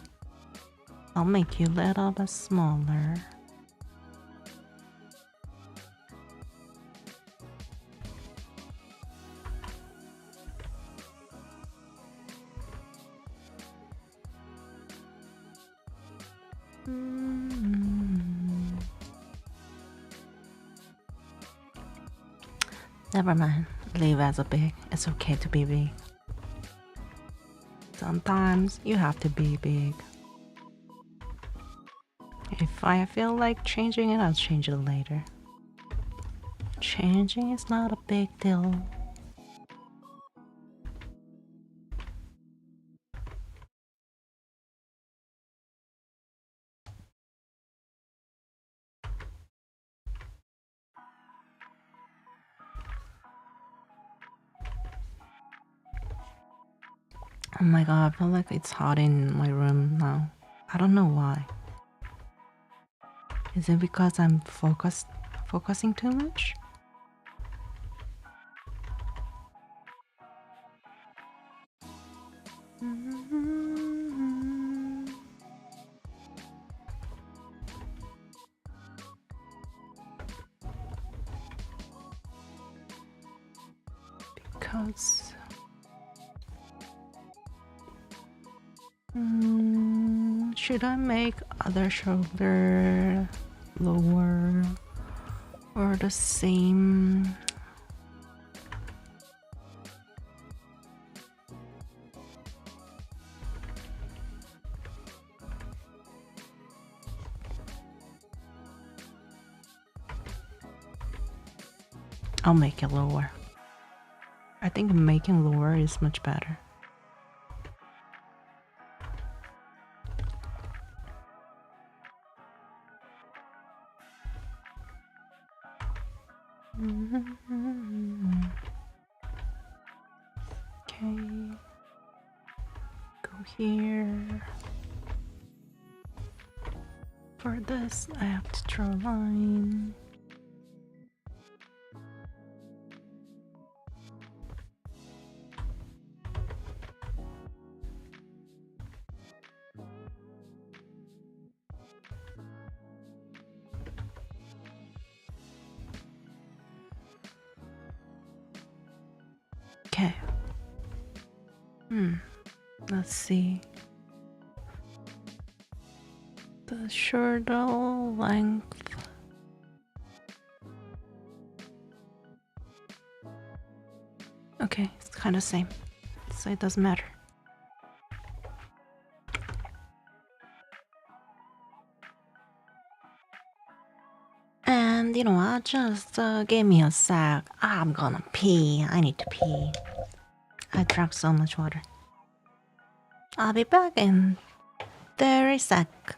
Speaker 1: I'll make you a little bit smaller. Never mind, leave as a big. It's okay to be big. Sometimes you have to be big. If I feel like changing it, I'll change it later. Changing is not a big deal. Oh my god, I feel like it's hot in my room now. I don't know why. Is it because I'm focusing too much? Because should I make other shoulder lower or the same? I'll make it lower. I think making lower is much better. Okay, go here. For this, I have to draw a line. Okay. Let's see. The shoulder length. Okay, it's kind of same, so it doesn't matter. And you know what? Just give me a sec. I'm gonna pee. I need to pee. I drank so much water. I'll be back in 30 sec.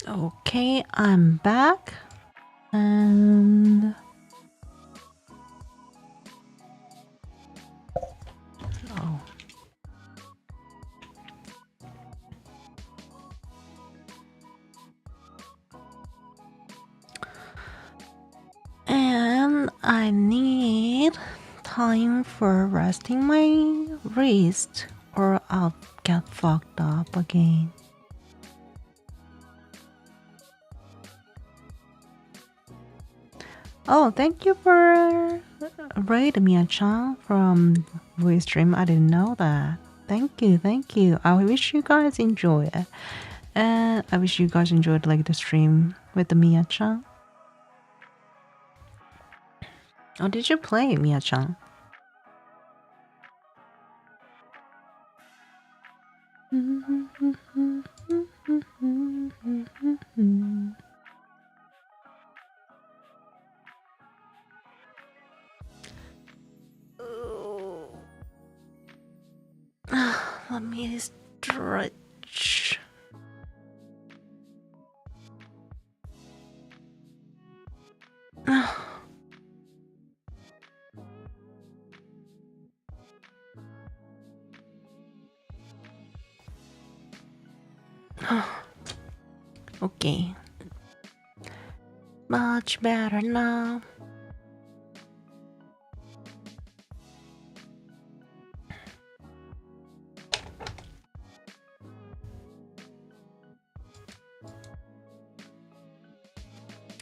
Speaker 1: Okay, I'm back. And oh. And I need time for resting my wrist or I'll get fucked up again. Oh, thank you for raid Mia-chan from voice stream. I didn't know that. Thank you, thank you. I wish you guys enjoy it. And I wish you guys enjoyed like the stream with the Mia-chan. Oh, did you play Mia-chan? Let me stretch. Okay. Much better now.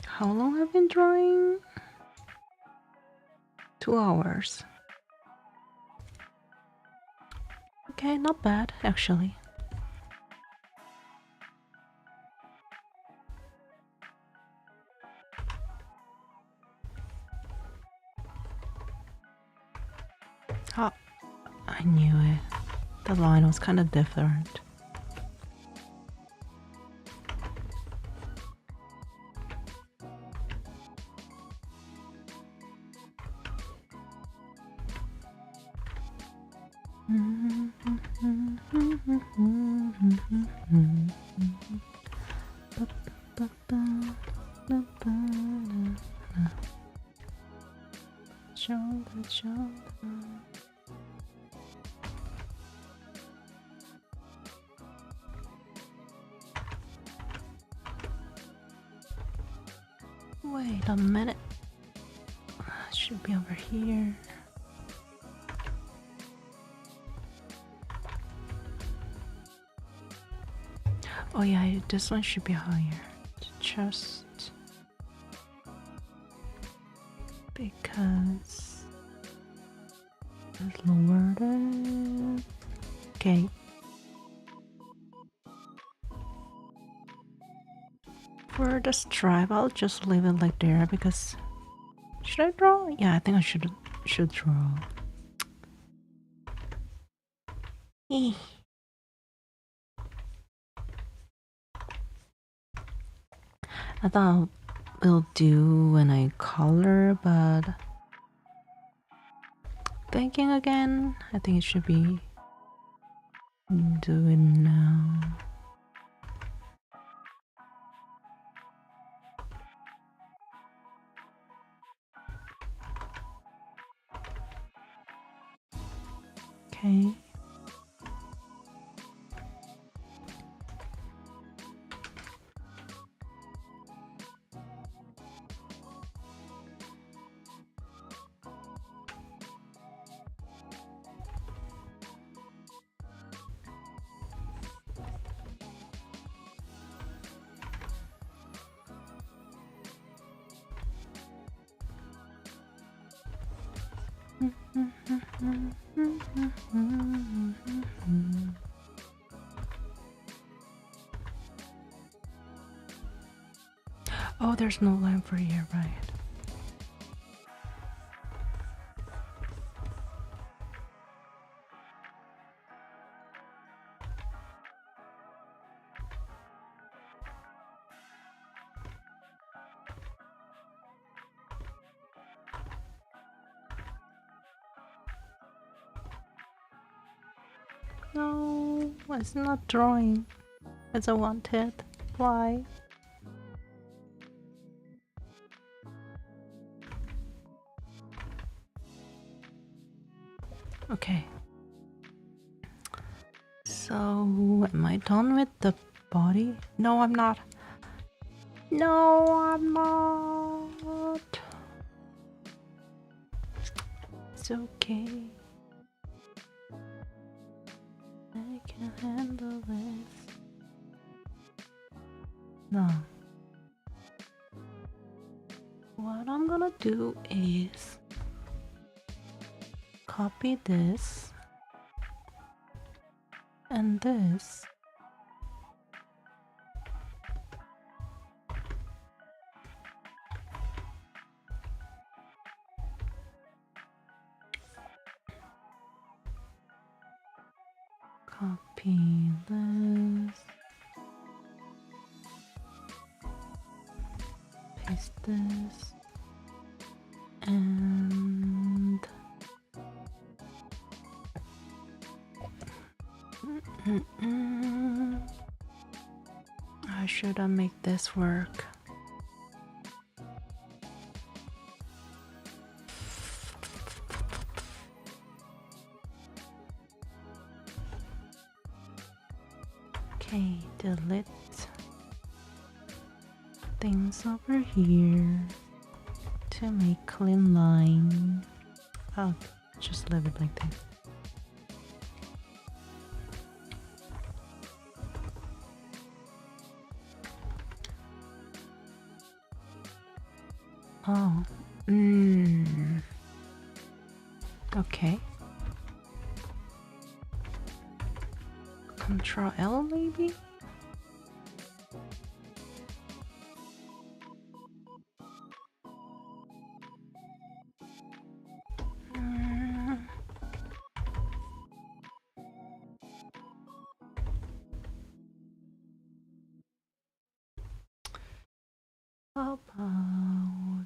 Speaker 1: How long have I been drawing? 2 hours. Okay, not bad actually. Oh, I knew it. The line was kind of different. Wait a minute. It should be over here. Oh yeah, this one should be higher. Just because it's lower than... Okay. For the stripe, I'll just leave it like there because... Should I draw? Yeah, I think I should draw. I thought will do when I color, but thinking again, I think it should be doing now. Okay. Oh, there's no line for here, right? No, it's not drawing. It's a wanted. Why? Okay. So, am I done with the body? No, I'm not. No, I'm not. It's okay. I can handle this. No. What I'm gonna do is copy this and this. Copy this. Paste this. And how should I make this work? Okay, delete things over here to make clean line. I'll just leave it like that. Oh, okay. Control L maybe? How about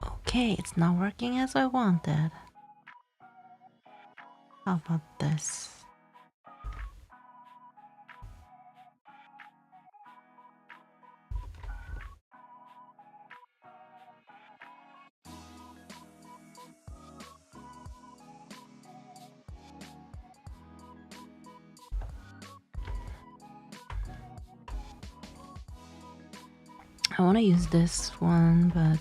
Speaker 1: okay, it's not working as I wanted. How about this? I want to use this one, but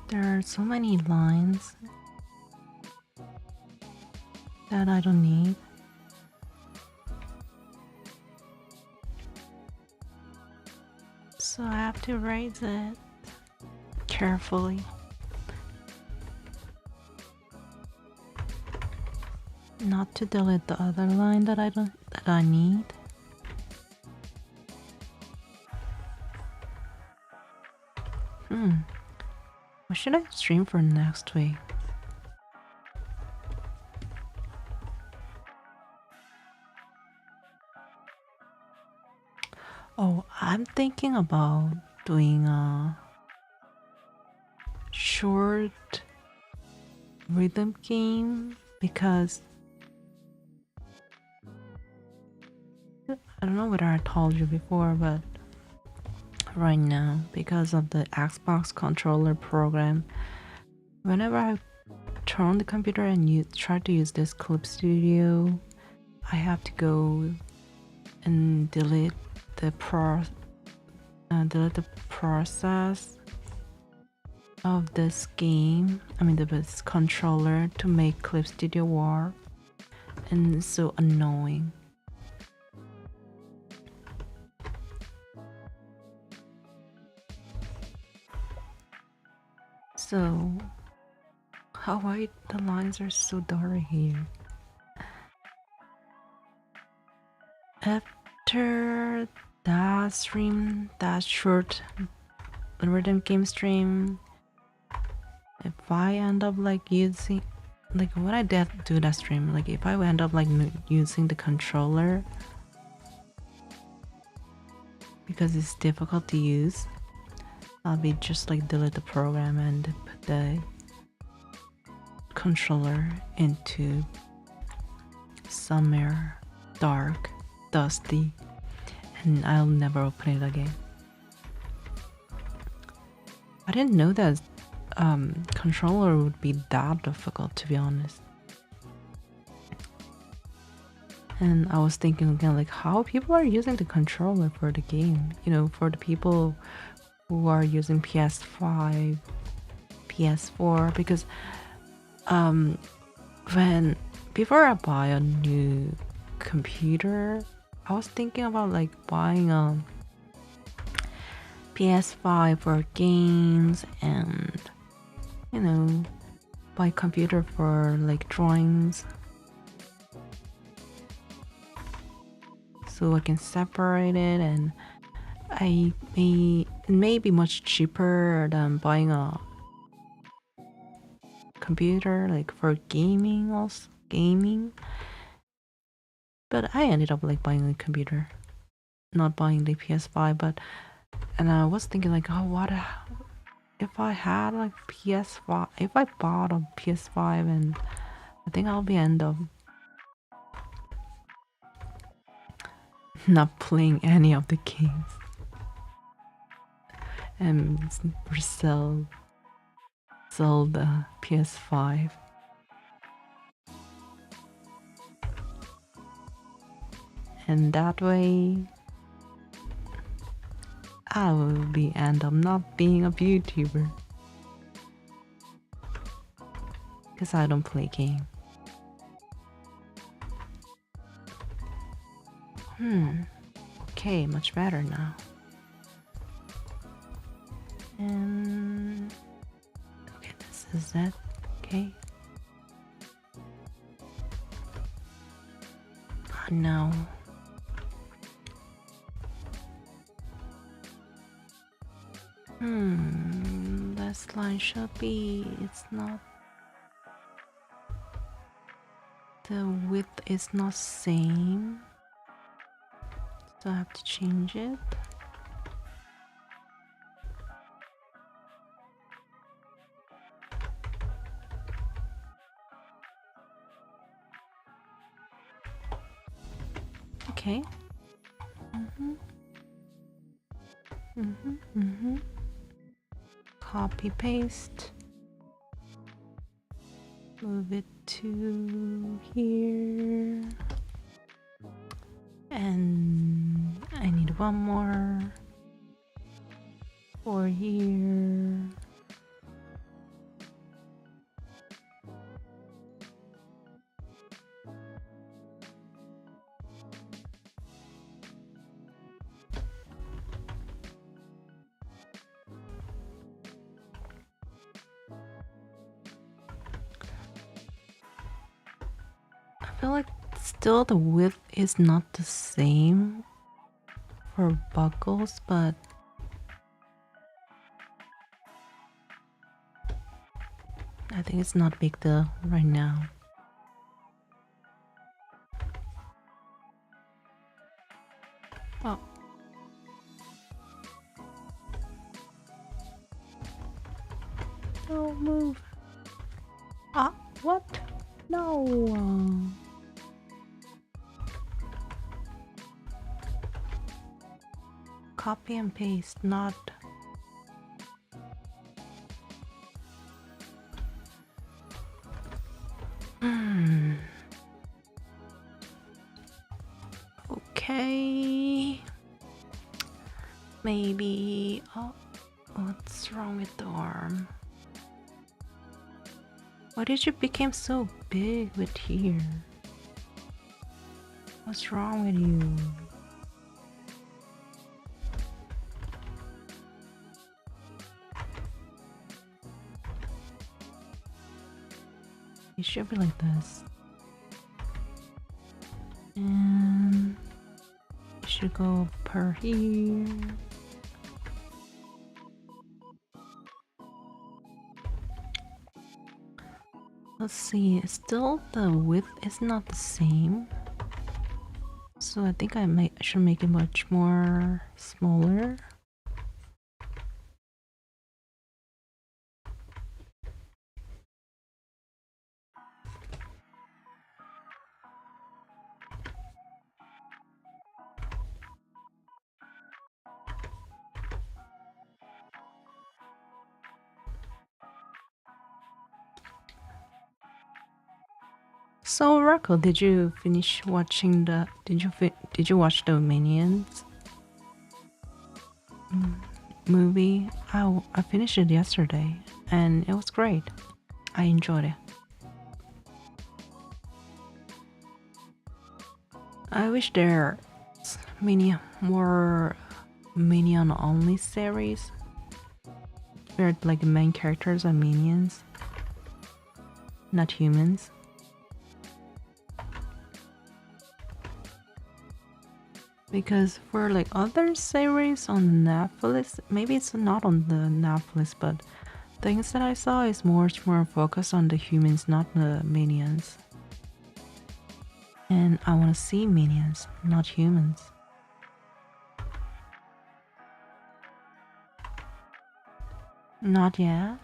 Speaker 1: there are so many lines that I don't need. So I have to raise it carefully. Not to delete the other line that I need. What should I stream for next week? Oh, I'm thinking about doing a short rhythm game because I don't know whether I told you before, but right now, because of the Xbox controller program, whenever I turn on the computer and try to use this Clip Studio, I have to go and delete the process of this game. I mean, this controller to make Clip Studio work, and it's so annoying. So, how white the lines are so dark here. After that stream, that short rhythm game stream, if I end up like using, like when I do that stream, like if I end up like using the controller because it's difficult to use, I'll be just like delete the program and put the controller into somewhere dark, dusty, and I'll never open it again. I didn't know that controller would be that difficult, to be honest. And I was thinking again, like, how people are using the controller for the game. You know, for the people who are using PS5, PS4, because when before I buy a new computer, I was thinking about like buying a PS5 for games and, you know, buy computer for like drawings, so I can separate it, and it may be much cheaper than buying a computer like for gaming, also gaming. But I ended up like buying a computer, not buying the PS5. And I was thinking like, oh, what if I had like PS5? If I bought a PS5, and I think I'll be end up not playing any of the games and sell the PS5. And that way I will be end up not being a YouTuber, because I don't play game. Okay, much better now. And okay, this is it. Okay. Oh, no. This line should be. It's not. The width is not same, so I have to change it. Okay. Copy paste. Move it to here. And I need one more for here. I feel like still the width is not the same for buckles, but I think it's not a big deal right now. Oh. Don't move. Ah, what? No. Copy and paste, not. Okay. Maybe. Oh, what's wrong with the arm? Why did you become so big with here? What's wrong with you? It should be like this. And it should go per here. Let's see, still the width is not the same. So I think I should make it much more smaller. So Rocco, did you finish watching the? Did you watch the Minions movie? I finished it yesterday, and it was great. I enjoyed it. I wish there's more Minion only series where like the main characters are minions, not humans. Because for like other series on Netflix, maybe it's not on the Netflix, but things that I saw is much more focused on the humans, not the minions. And I want to see minions, not humans. Not yet.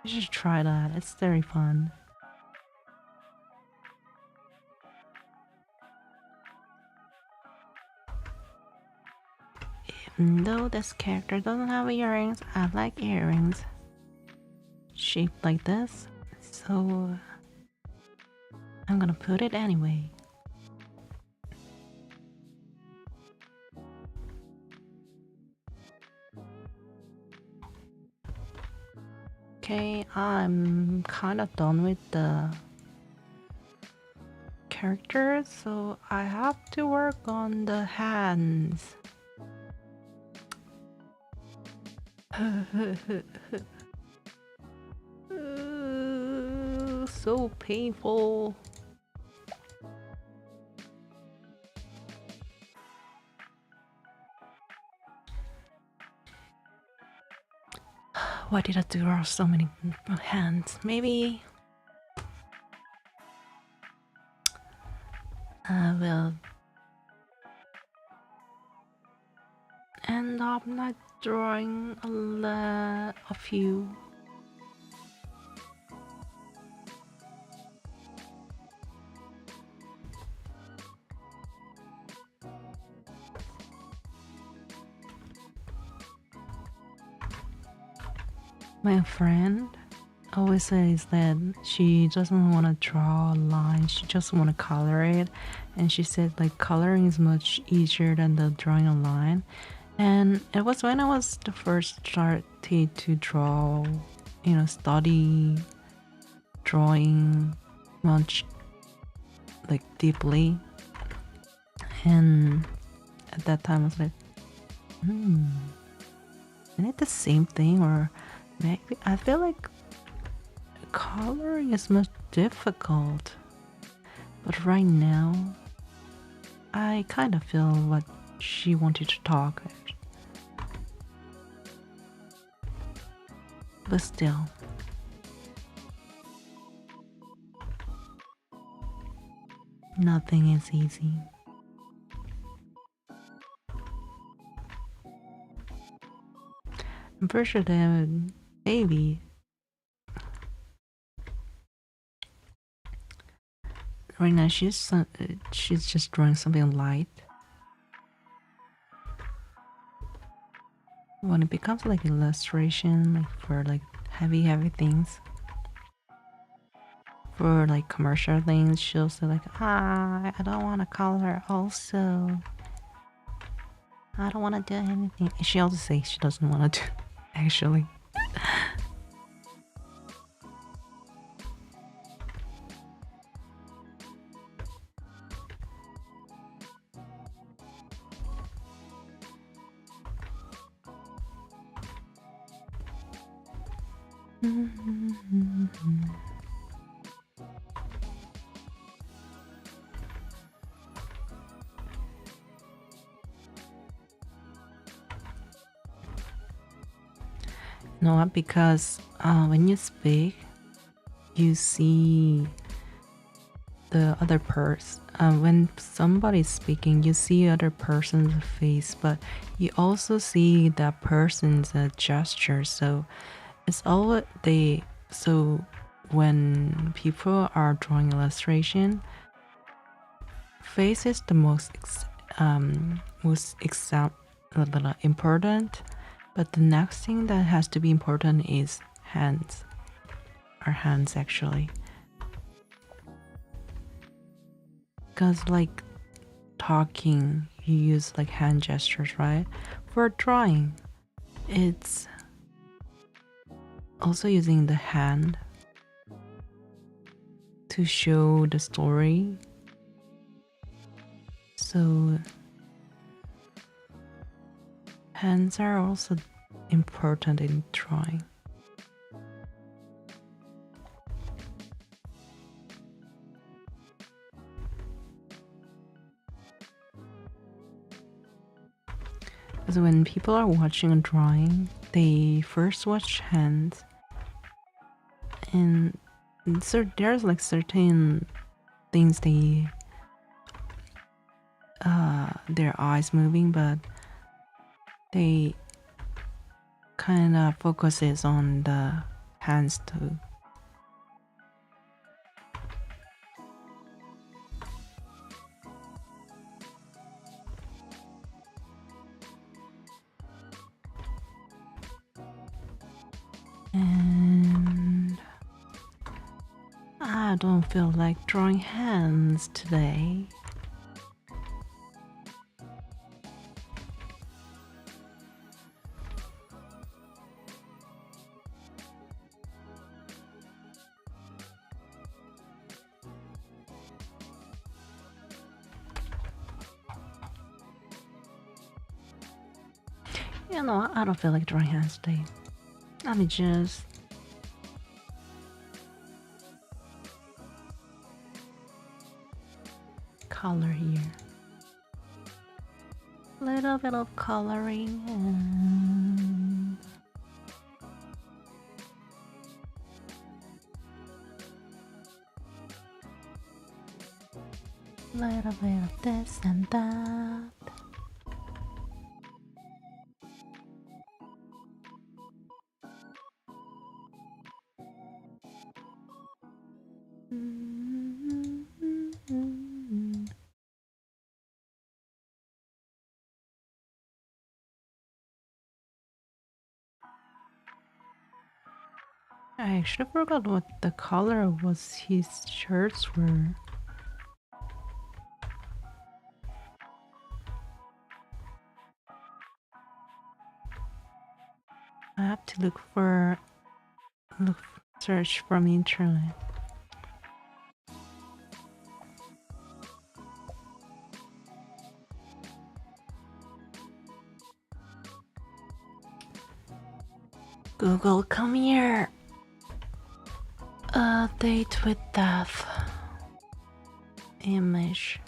Speaker 1: You should try that. It's very fun. Even though this character doesn't have earrings, I like earrings shaped like this, so I'm gonna put it anyway. Okay, I'm kind of done with the characters, so I have to work on the hands. So painful. Why did I draw so many hands? Maybe I will end up not drawing a few. My friend always says that she doesn't want to draw a line, she just want to color it, and she said like coloring is much easier than the drawing a line. And it was when I was the first started to draw, you know, study drawing much like deeply, and at that time I was like, is it the same thing, or maybe I feel like coloring is much difficult, but right now I kind of feel what she wanted to talk, but still nothing is easy. I'm pretty sure that maybe right now she's just drawing something light. When it becomes like illustration, like for like heavy things, for like commercial things, she'll say like, I don't want to color also. I don't want to do anything. She also says she doesn't want to do actually. No, because when you speak, you see the other person. When somebody's speaking, you see other person's face, but you also see that person's gesture. So it's all they. So when people are drawing illustration, face is the most important. But the next thing that has to be important is hands. Our hands, actually. Because like talking, you use like hand gestures, right? For drawing, it's also using the hand to show the story. So hands are also important in drawing. Because when people are watching a drawing, they first watch hands, and so there's like certain things they their eyes moving, but they kind of focuses on the hands too. And I don't feel like drawing hands today. You know, I don't feel like drawing hands today. Let me just color here. Little bit of coloring and little bit of this and that. I actually forgot what the color was his shirts were. I have to search from internet. Google, come here. Date with death. Image.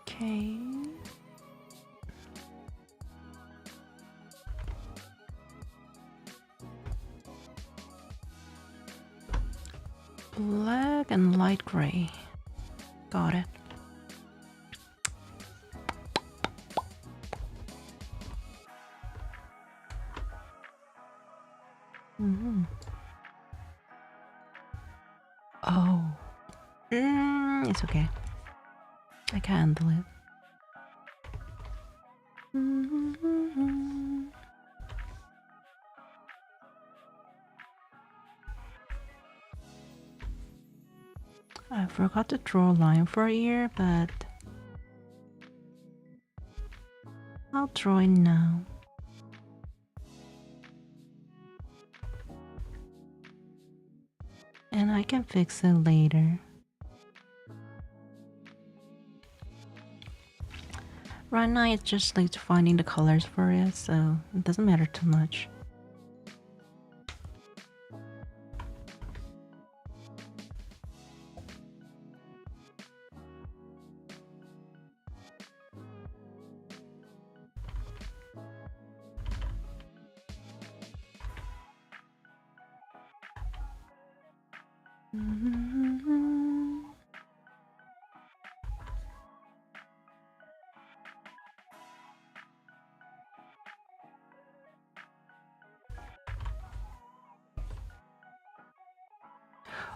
Speaker 1: Okay. Black and light gray. Got it. Oh. It's okay. I can handle it. I forgot to draw a line for a ear, but I'll draw it now. And I can fix it later. Right now it's just like finding the colors for it, so it doesn't matter too much.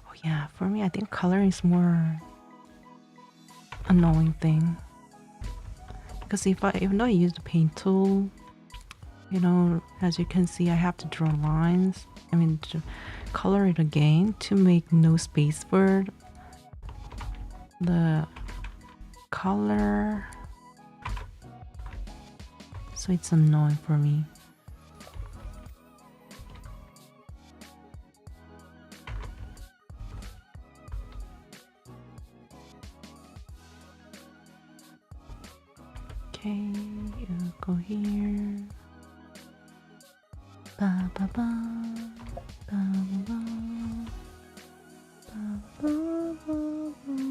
Speaker 1: Oh yeah, for me I think coloring is more annoying thing. Because even though I use the paint tool, you know, as you can see I have to draw lines. I mean, color it again to make no space for the color. So it's annoying for me. Okay, I'll go here. Ba ba ba. Ba ba ba. Ba ba ba ba ba.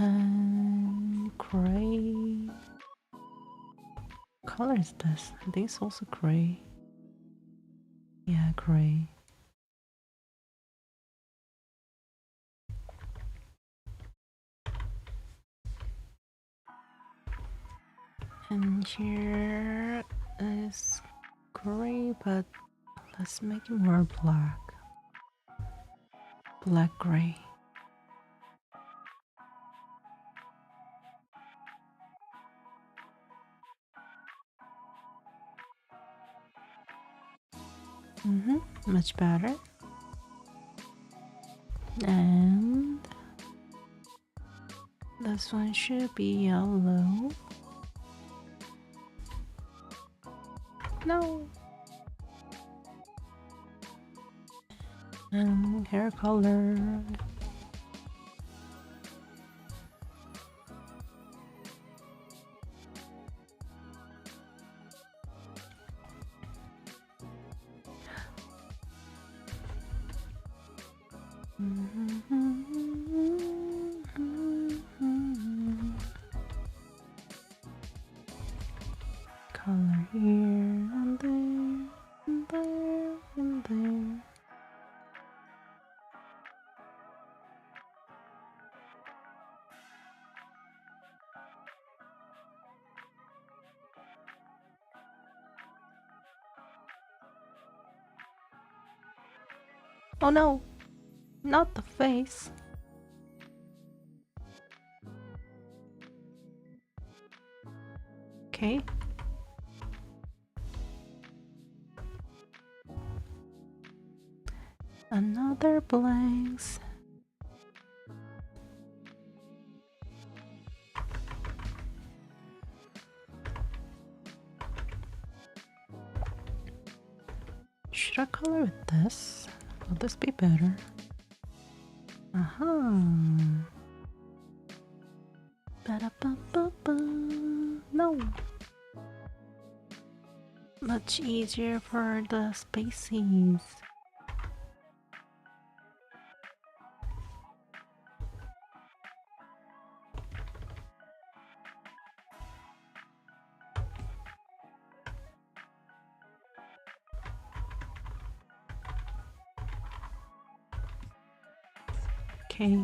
Speaker 1: And gray. Color is this? I think it's also gray. Yeah, gray. And here is gray, but let's make it more black. Black gray. Much better. And this one should be yellow. No. And hair color. Color here and there and there and there. Oh no, not the face. Okay. Another blanks. Should I color with this? Will this be better? Ba-da-ba-ba-ba. No. Much easier for the spaces. Okay.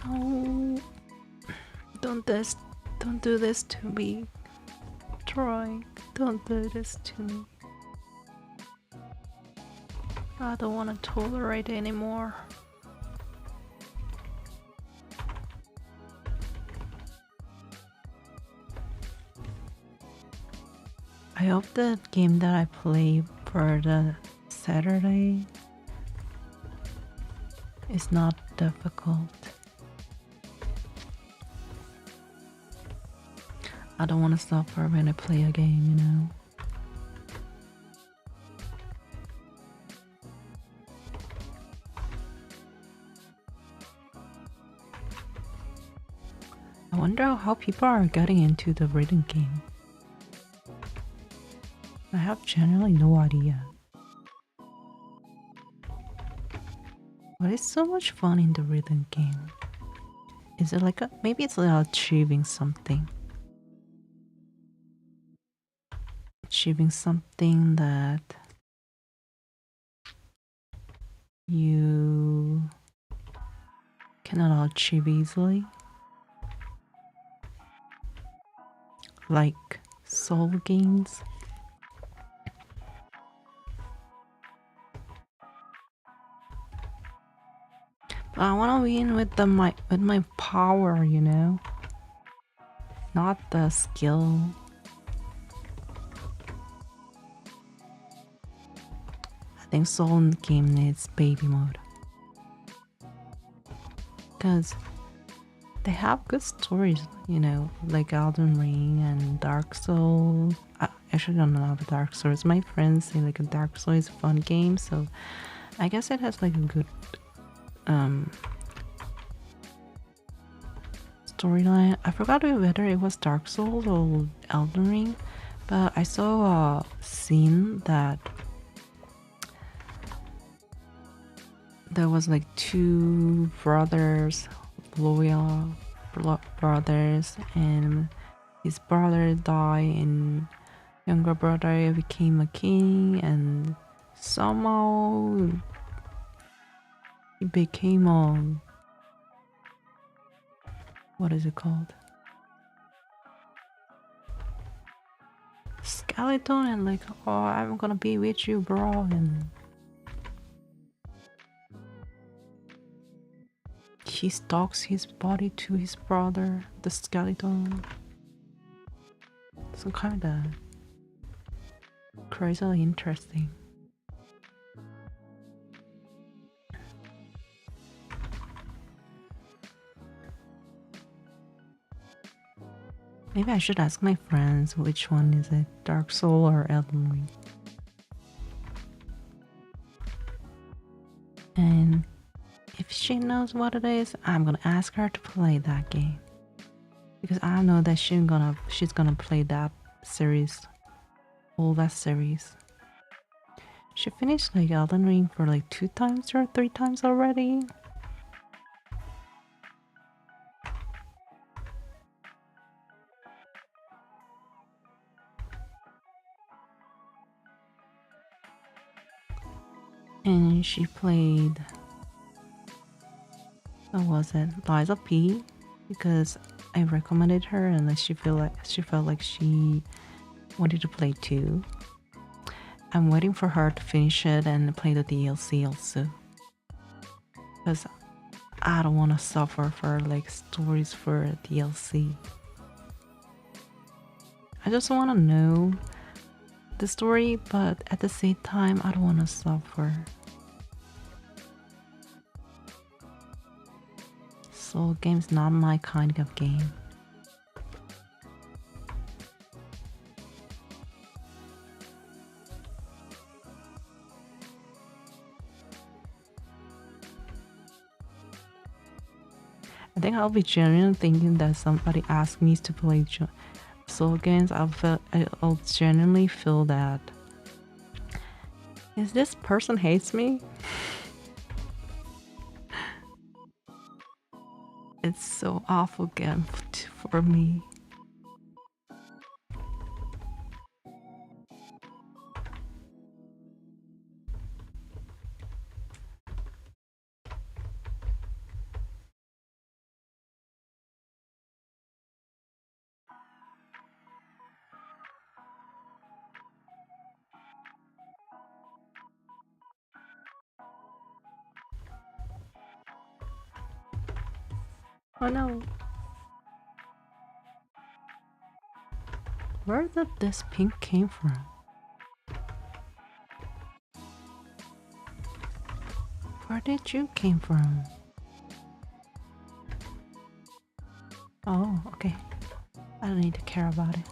Speaker 1: Oh, don't do this to me. Troy, don't do this to me. I don't want to tolerate it anymore. I hope the game that I play for the Saturday is not difficult. I don't want to suffer when I play a game, you know. I wonder how people are getting into the rhythm game. I have generally no idea. But it's so much fun in the rhythm game. Is it like a, maybe it's like achieving something. Achieving something that you cannot achieve easily, like soul games. But I want to win with my power, you know, not the skill. I think soul game needs baby mode because they have good stories, you know, like Elden Ring and Dark Souls. I actually don't know about Dark Souls. My friends say like a Dark Souls is a fun game, so I guess it has like a good storyline. I forgot whether it was Dark Souls or Elden Ring, but I saw a scene that there was like two brothers, loyal brothers, and his brother died and younger brother became a king, and somehow he became a, what is it called, skeleton, and like, oh, I'm gonna be with you, bro, and he stalks his body to his brother, the skeleton. So kinda crazily interesting. Maybe I should ask my friends which one is it, Dark Soul or Elden Ring. And if she knows what it is, I'm gonna ask her to play that game. Because I know that she's gonna play that series. All that series. She finished like Elden Ring for like 2 times or 3 times already. And she played, what was it, Liza P, because I recommended her and like she felt like she wanted to play too. I'm waiting for her to finish it and play the DLC also, because I don't want to suffer for like stories for DLC. I just want to know the story, but at the same time I don't want to suffer. Soul game's not my kind of game. I think I'll be genuinely thinking that somebody asked me to play soul games. I'll genuinely feel that, is this person hates me? It's so awful game for me. Oh no. Where did this pink came from? Where did you came from? Oh, okay. I don't need to care about it.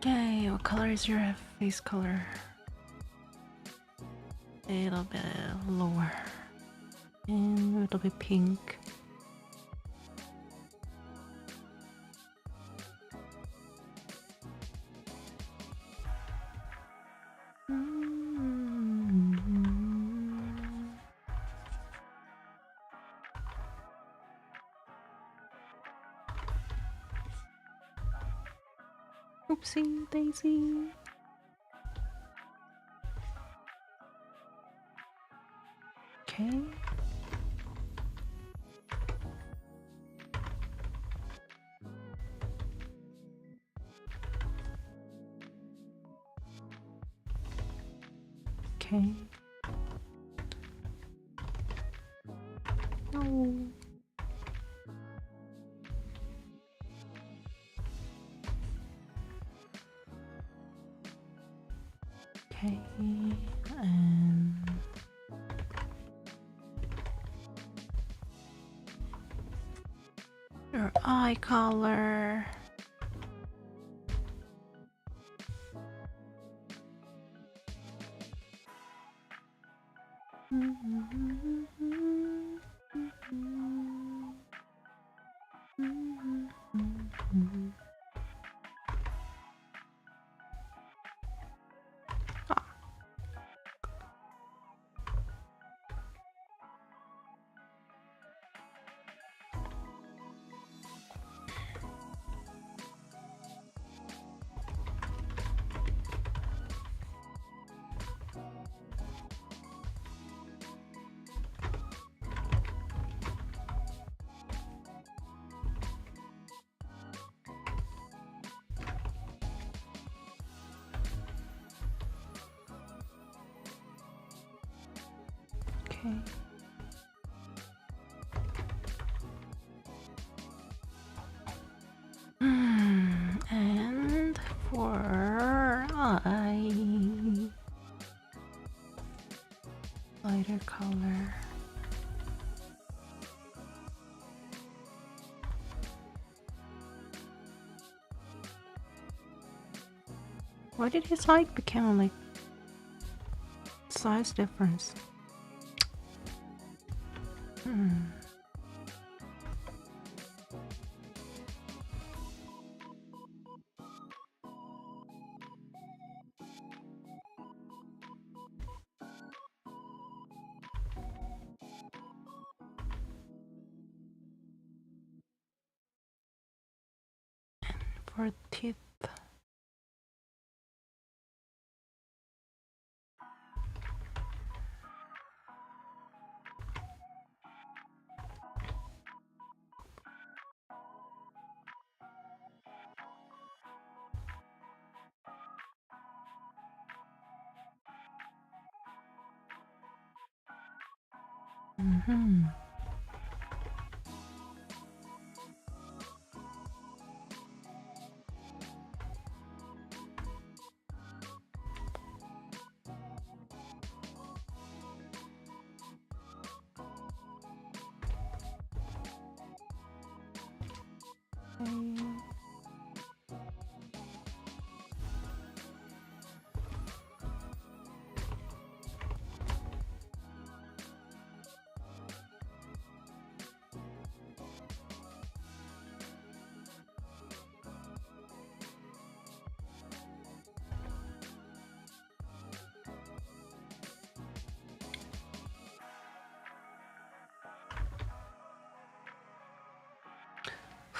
Speaker 1: Okay, what color is your face color? A little bit lower. And a little bit pink. Oopsie daisy. Okay. Okay. No. Okay, and your eye color. Okay. And for eye, lighter color. Why did his height become like size difference? For teeth.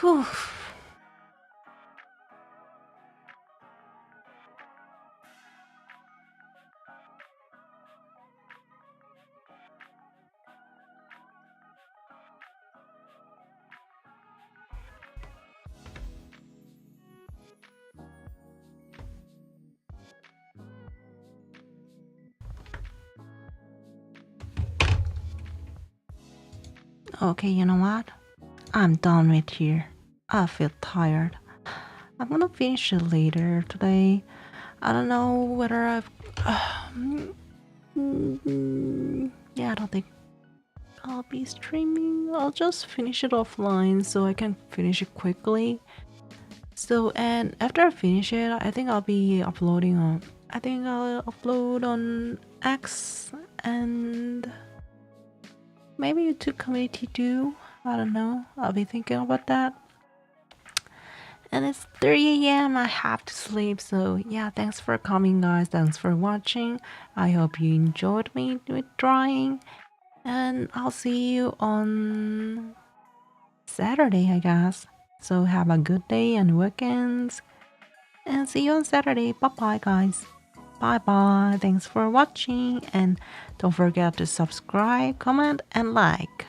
Speaker 1: Whew. Okay, you know what? I'm done with here. I feel tired. I'm gonna finish it later today. I don't know whether I've. Yeah, I don't think I'll be streaming. I'll just finish it offline so I can finish it quickly. So, and after I finish it, I think I'll be uploading on. I think I'll upload on X and maybe YouTube community too. I don't know. I'll be thinking about that. And it's 3 a.m. I have to sleep. So yeah, thanks for coming, guys. Thanks for watching. I hope you enjoyed me with drawing. And I'll see you on Saturday, I guess. So have a good day and weekends. and see you on Saturday. Bye bye, guys. Bye bye. Thanks for watching, and don't forget to subscribe, comment, and like.